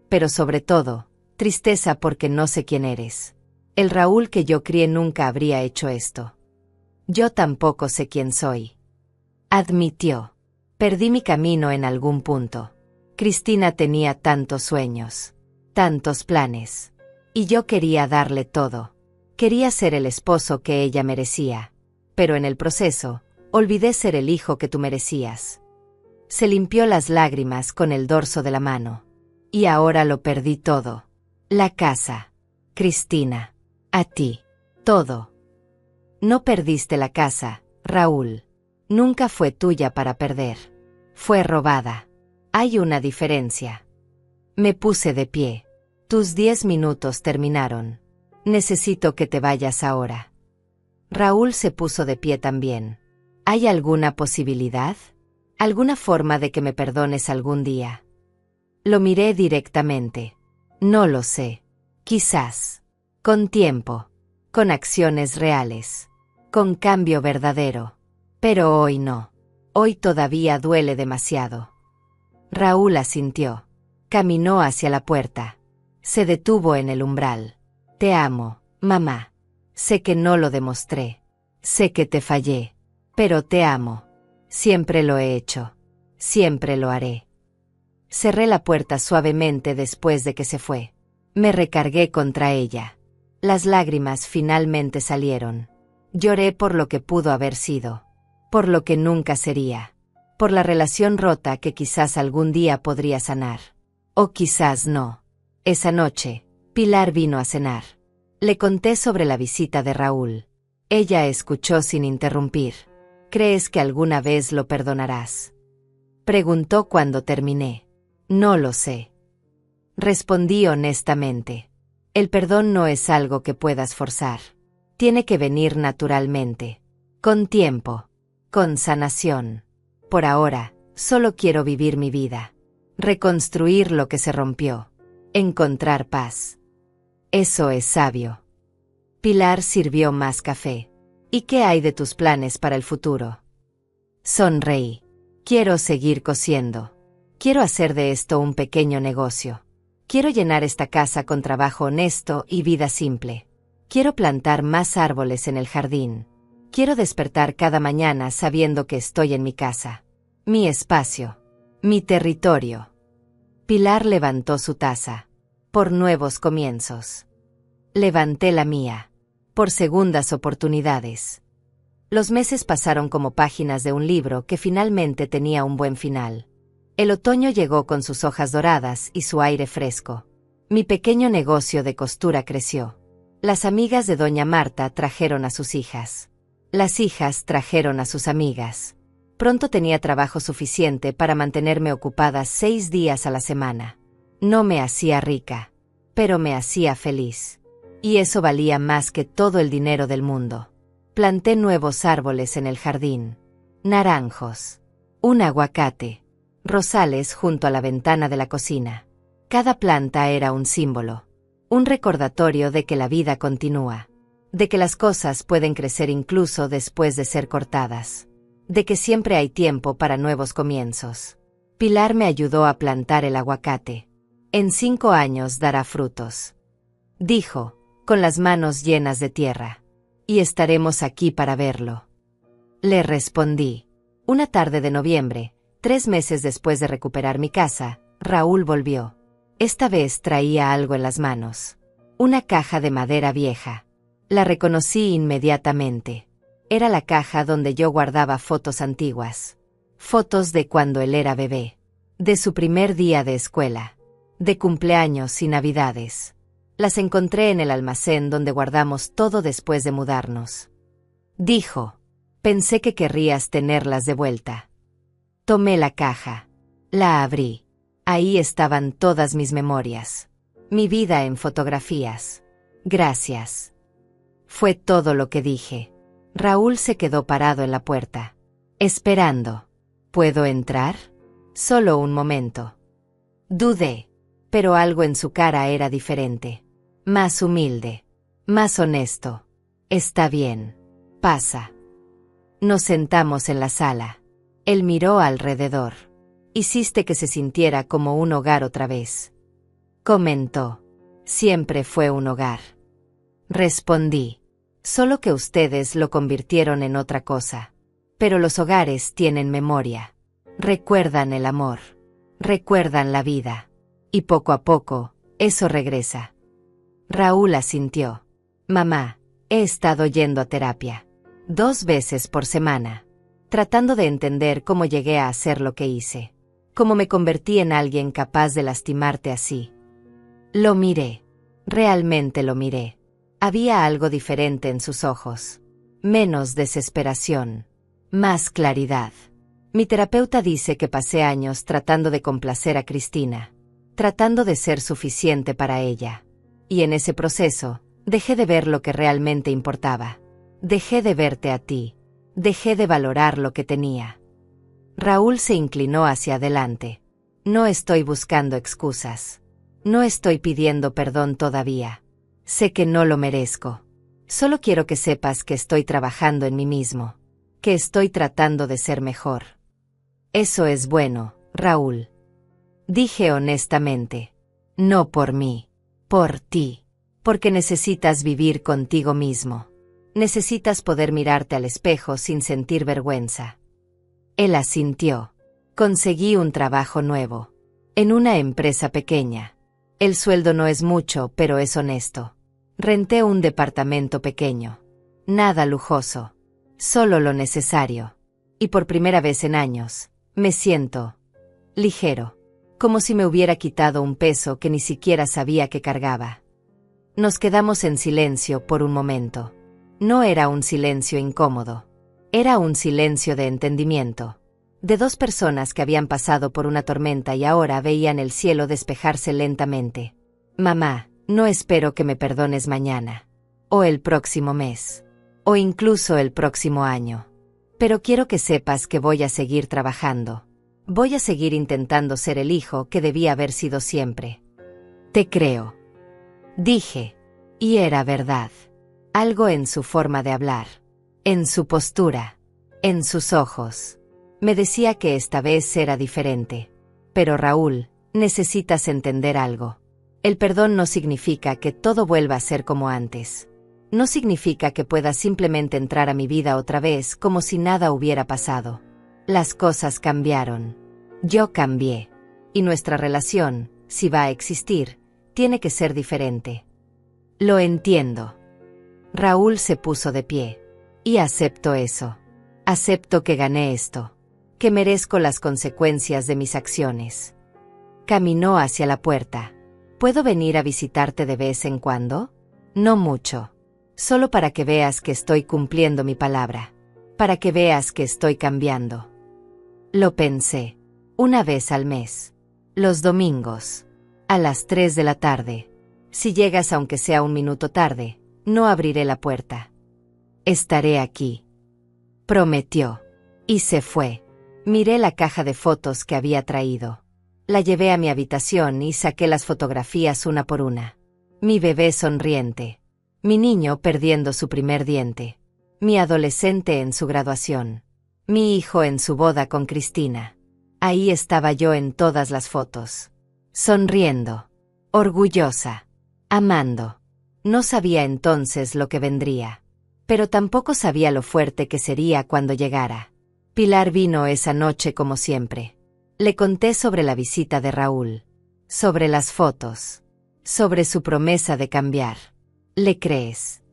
Pero sobre todo, tristeza porque no sé quién eres. El Raúl que yo crié nunca habría hecho esto. Yo tampoco sé quién soy. Admitió. Perdí mi camino en algún punto. Cristina tenía tantos sueños. Tantos planes. Y yo quería darle todo. Quería ser el esposo que ella merecía. Pero en el proceso, olvidé ser el hijo que tú merecías. Se limpió las lágrimas con el dorso de la mano. Y ahora lo perdí todo. La casa. Cristina. A ti. Todo. No perdiste la casa, Raúl. Nunca fue tuya para perder. Fue robada. Hay una diferencia. Me puse de pie. Tus 10 minutos terminaron. Necesito que te vayas ahora. Raúl se puso de pie también. ¿Hay alguna posibilidad? ¿Alguna forma de que me perdones algún día? Lo miré directamente. No lo sé. Quizás. Con tiempo. Con acciones reales. Con cambio verdadero. Pero hoy no. Hoy todavía duele demasiado. Raúl asintió. Caminó hacia la puerta. Se detuvo en el umbral. Te amo, mamá. Sé que no lo demostré. Sé que te fallé. Pero te amo. Siempre lo he hecho. Siempre lo haré. Cerré la puerta suavemente después de que se fue. Me recargué contra ella. Las lágrimas finalmente salieron. Lloré por lo que pudo haber sido. Por lo que nunca sería. Por la relación rota que quizás algún día podría sanar. O quizás no. Esa noche, Pilar vino a cenar. Le conté sobre la visita de Raúl. Ella escuchó sin interrumpir. ¿Crees que alguna vez lo perdonarás? Preguntó cuando terminé. No lo sé. Respondí honestamente. El perdón no es algo que puedas forzar. Tiene que venir naturalmente. Con tiempo. Con sanación. Por ahora, solo quiero vivir mi vida. Reconstruir lo que se rompió. Encontrar paz. Eso es sabio. Pilar sirvió más café. ¿Y qué hay de tus planes para el futuro? Sonreí. Quiero seguir cosiendo. Quiero hacer de esto un pequeño negocio. Quiero llenar esta casa con trabajo honesto y vida simple. Quiero plantar más árboles en el jardín. Quiero despertar cada mañana sabiendo que estoy en mi casa. Mi espacio. Mi territorio. Pilar levantó su taza. Por nuevos comienzos. Levanté la mía. Por segundas oportunidades. Los meses pasaron como páginas de un libro que finalmente tenía un buen final. El otoño llegó con sus hojas doradas y su aire fresco. Mi pequeño negocio de costura creció. Las amigas de doña Marta trajeron a sus hijas. Las hijas trajeron a sus amigas. Pronto tenía trabajo suficiente para mantenerme ocupada 6 días a la semana. No me hacía rica, pero me hacía feliz. Y eso valía más que todo el dinero del mundo. Planté nuevos árboles en el jardín. Naranjos. Un aguacate. Rosales junto a la ventana de la cocina. Cada planta era un símbolo. Un recordatorio de que la vida continúa. De que las cosas pueden crecer incluso después de ser cortadas. de que siempre hay tiempo para nuevos comienzos. Pilar me ayudó a plantar el aguacate. En 5 años dará frutos, dijo, con las manos llenas de tierra. Y estaremos aquí para verlo. Le respondí. Una tarde de noviembre, 3 meses después de recuperar mi casa, Raúl volvió. Esta vez traía algo en las manos. Una caja de madera vieja. La reconocí inmediatamente. Era la caja donde yo guardaba fotos antiguas. Fotos de cuando él era bebé. De su primer día de escuela. De cumpleaños y navidades. Las encontré en el almacén donde guardamos todo después de mudarnos. Dijo. Pensé que querrías tenerlas de vuelta. Tomé la caja. La abrí. Ahí estaban todas mis memorias. Mi vida en fotografías. Gracias. Fue todo lo que dije. Raúl se quedó parado en la puerta. Esperando. ¿Puedo entrar? Solo un momento. Dudé. Pero algo en su cara era diferente. Más humilde. Más honesto. Está bien. Pasa. Nos sentamos en la sala. Él miró alrededor. Hiciste que se sintiera como un hogar otra vez. Comentó. Siempre fue un hogar. Respondí. Solo que ustedes lo convirtieron en otra cosa. Pero los hogares tienen memoria. Recuerdan el amor. Recuerdan la vida. Y poco a poco, eso regresa. Raúl asintió. Mamá, he estado yendo a terapia. 2 veces por semana. Tratando de entender cómo llegué a hacer lo que hice. Cómo me convertí en alguien capaz de lastimarte así. Lo miré. Realmente lo miré. Había algo diferente en sus ojos. Menos desesperación. Más claridad. Mi terapeuta dice que pasé años tratando de complacer a Cristina. Tratando de ser suficiente para ella. Y en ese proceso, dejé de ver lo que realmente importaba. Dejé de verte a ti. Dejé de valorar lo que tenía. Raúl se inclinó hacia adelante. No estoy buscando excusas. No estoy pidiendo perdón todavía. Sé que no lo merezco. Solo quiero que sepas que estoy trabajando en mí mismo. Que estoy tratando de ser mejor. Eso es bueno, Raúl. Dije honestamente. No por mí. Por ti. Porque necesitas vivir contigo mismo. Necesitas poder mirarte al espejo sin sentir vergüenza. Él asintió. Conseguí un trabajo nuevo. En una empresa pequeña. El sueldo no es mucho, pero es honesto. Renté un departamento pequeño. Nada lujoso. Solo lo necesario. Y por primera vez en años, me siento ligero. Como si me hubiera quitado un peso que ni siquiera sabía que cargaba. Nos quedamos en silencio por un momento. No era un silencio incómodo. Era un silencio de entendimiento. De 2 personas que habían pasado por una tormenta y ahora veían el cielo despejarse lentamente. Mamá, no espero que me perdones mañana. O el próximo mes. O incluso el próximo año. Pero quiero que sepas que voy a seguir trabajando. Voy a seguir intentando ser el hijo que debía haber sido siempre. Te creo. Dije. Y era verdad. Algo en su forma de hablar. En su postura. En sus ojos. Me decía que esta vez era diferente. Pero Raúl, necesitas entender algo. El perdón no significa que todo vuelva a ser como antes. No significa que pueda simplemente entrar a mi vida otra vez como si nada hubiera pasado. Las cosas cambiaron. Yo cambié. Y nuestra relación, si va a existir, tiene que ser diferente. Lo entiendo. Raúl se puso de pie. Y acepto eso. Acepto que gané esto. Que merezco las consecuencias de mis acciones. Caminó hacia la puerta. ¿Puedo venir a visitarte de vez en cuando? No mucho. Solo para que veas que estoy cumpliendo mi palabra. Para que veas que estoy cambiando. Lo pensé. 1 vez al mes. Los domingos. A las 3 de la tarde. Si llegas aunque sea 1 minuto tarde, no abriré la puerta. Estaré aquí. Prometió. Y se fue. Miré la caja de fotos que había traído. La llevé a mi habitación y saqué las fotografías una por una. Mi bebé sonriente. Mi niño perdiendo su primer diente. Mi adolescente en su graduación. Mi hijo en su boda con Cristina. Ahí estaba yo en todas las fotos. Sonriendo. Orgullosa. Amando. No sabía entonces lo que vendría. Pero tampoco sabía lo fuerte que sería cuando llegara. Pilar vino esa noche como siempre. Le conté sobre la visita de Raúl. Sobre las fotos. Sobre su promesa de cambiar. ¿Le crees?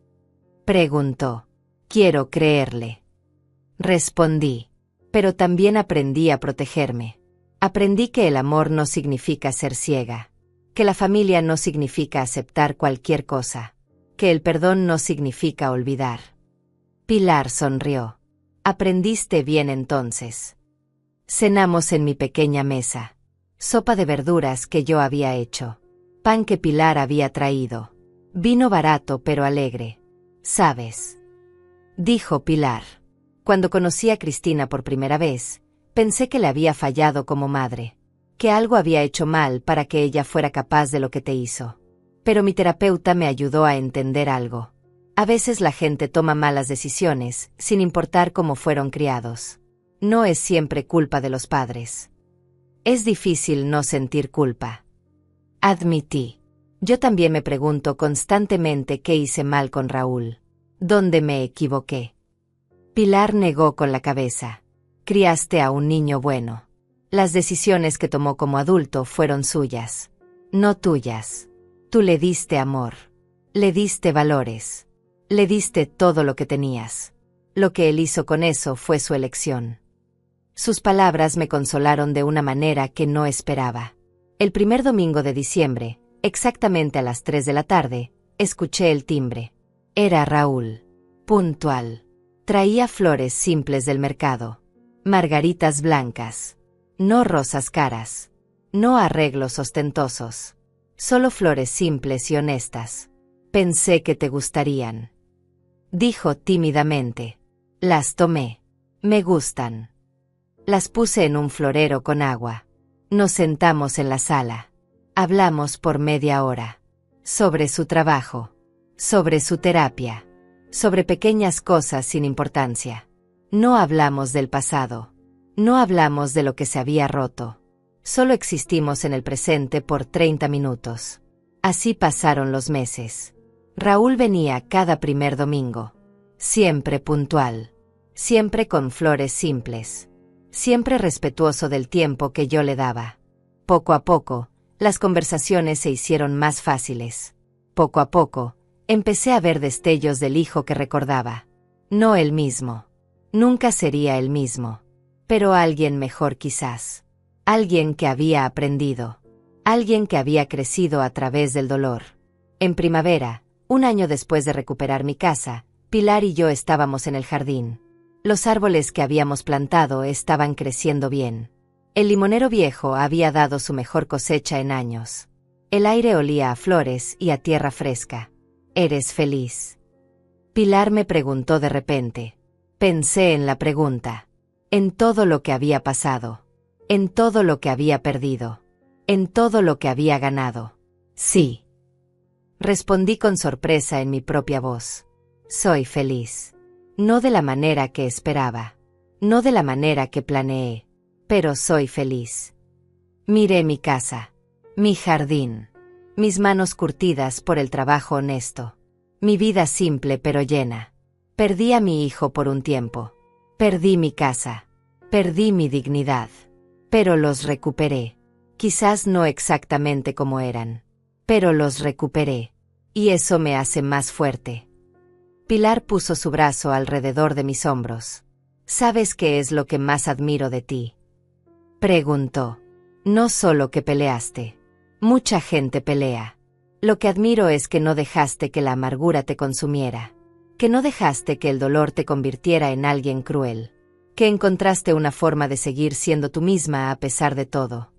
Preguntó. Quiero creerle. Respondí. Pero también aprendí a protegerme. Aprendí que el amor no significa ser ciega. Que la familia no significa aceptar cualquier cosa. Que el perdón no significa olvidar. Pilar sonrió. Aprendiste bien entonces. Cenamos en mi pequeña mesa. Sopa de verduras que yo había hecho. Pan que Pilar había traído. Vino barato pero alegre. ¿Sabes? Dijo Pilar. Cuando conocí a Cristina por primera vez, pensé que le había fallado como madre. Que algo había hecho mal para que ella fuera capaz de lo que te hizo. Pero mi terapeuta me ayudó a entender algo. A veces la gente toma malas decisiones, sin importar cómo fueron criados. No es siempre culpa de los padres. Es difícil no sentir culpa. Admití. Yo también me pregunto constantemente qué hice mal con Raúl. ¿Dónde me equivoqué? Pilar negó con la cabeza. Criaste a un niño bueno. Las decisiones que tomó como adulto fueron suyas. No tuyas. Tú le diste amor. Le diste valores. Le diste todo lo que tenías. Lo que él hizo con eso fue su elección. Sus palabras me consolaron de una manera que no esperaba. El primer domingo de diciembre, exactamente a las 3 de la tarde, escuché el timbre. Era Raúl. Puntual. Traía flores simples del mercado. Margaritas blancas. No rosas caras. No arreglos ostentosos. Solo flores simples y honestas. Pensé que te gustarían. Dijo tímidamente. Las tomé. Me gustan. Las puse en un florero con agua. Nos sentamos en la sala. Hablamos por media hora. Sobre su trabajo. Sobre su terapia. Sobre pequeñas cosas sin importancia. No hablamos del pasado. No hablamos de lo que se había roto. Solo existimos en el presente por 30 minutos. Así pasaron los meses. Raúl venía cada primer domingo. Siempre puntual. Siempre con flores simples. Siempre respetuoso del tiempo que yo le daba. Poco a poco, las conversaciones se hicieron más fáciles. Poco a poco, empecé a ver destellos del hijo que recordaba. No el mismo. Nunca sería el mismo. Pero alguien mejor quizás. Alguien que había aprendido. Alguien que había crecido a través del dolor. En primavera, un año después de recuperar mi casa, Pilar y yo estábamos en el jardín. Los árboles que habíamos plantado estaban creciendo bien. El limonero viejo había dado su mejor cosecha en años. El aire olía a flores y a tierra fresca. ¿Eres feliz? Pilar me preguntó de repente. Pensé en la pregunta. En todo lo que había pasado. En todo lo que había perdido. En todo lo que había ganado. Sí. Respondí con sorpresa en mi propia voz. Soy feliz. No de la manera que esperaba. No de la manera que planeé. Pero soy feliz. Miré mi casa. Mi jardín. Mis manos curtidas por el trabajo honesto. Mi vida simple pero llena. Perdí a mi hijo por un tiempo. Perdí mi casa. Perdí mi dignidad. Pero los recuperé. Quizás no exactamente como eran. Pero los recuperé. Y eso me hace más fuerte. Pilar puso su brazo alrededor de mis hombros. ¿Sabes qué es lo que más admiro de ti? Preguntó. No solo que peleaste. Mucha gente pelea. Lo que admiro es que no dejaste que la amargura te consumiera. Que no dejaste que el dolor te convirtiera en alguien cruel. Que encontraste una forma de seguir siendo tú misma a pesar de todo.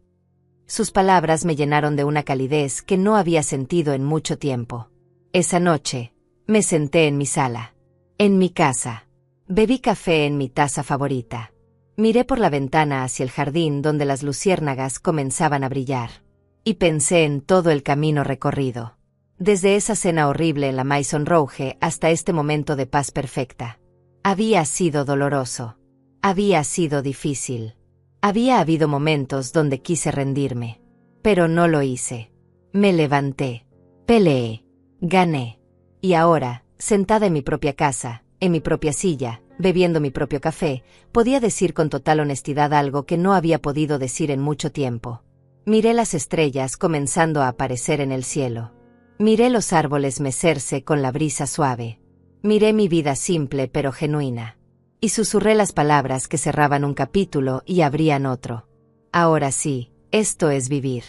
Sus palabras me llenaron de una calidez que no había sentido en mucho tiempo. Esa noche, me senté en mi sala. En mi casa. Bebí café en mi taza favorita. Miré por la ventana hacia el jardín donde las luciérnagas comenzaban a brillar. Y pensé en todo el camino recorrido. Desde esa cena horrible en la Maison Rouge hasta este momento de paz perfecta. Había sido doloroso. Había sido difícil. Había habido momentos donde quise rendirme. Pero no lo hice. Me levanté. Peleé. Gané. Y ahora, sentada en mi propia casa, en mi propia silla, bebiendo mi propio café, podía decir con total honestidad algo que no había podido decir en mucho tiempo. Miré las estrellas comenzando a aparecer en el cielo. Miré los árboles mecerse con la brisa suave. Miré mi vida simple pero genuina. Y susurré las palabras que cerraban un capítulo y abrían otro. Ahora sí, esto es vivir.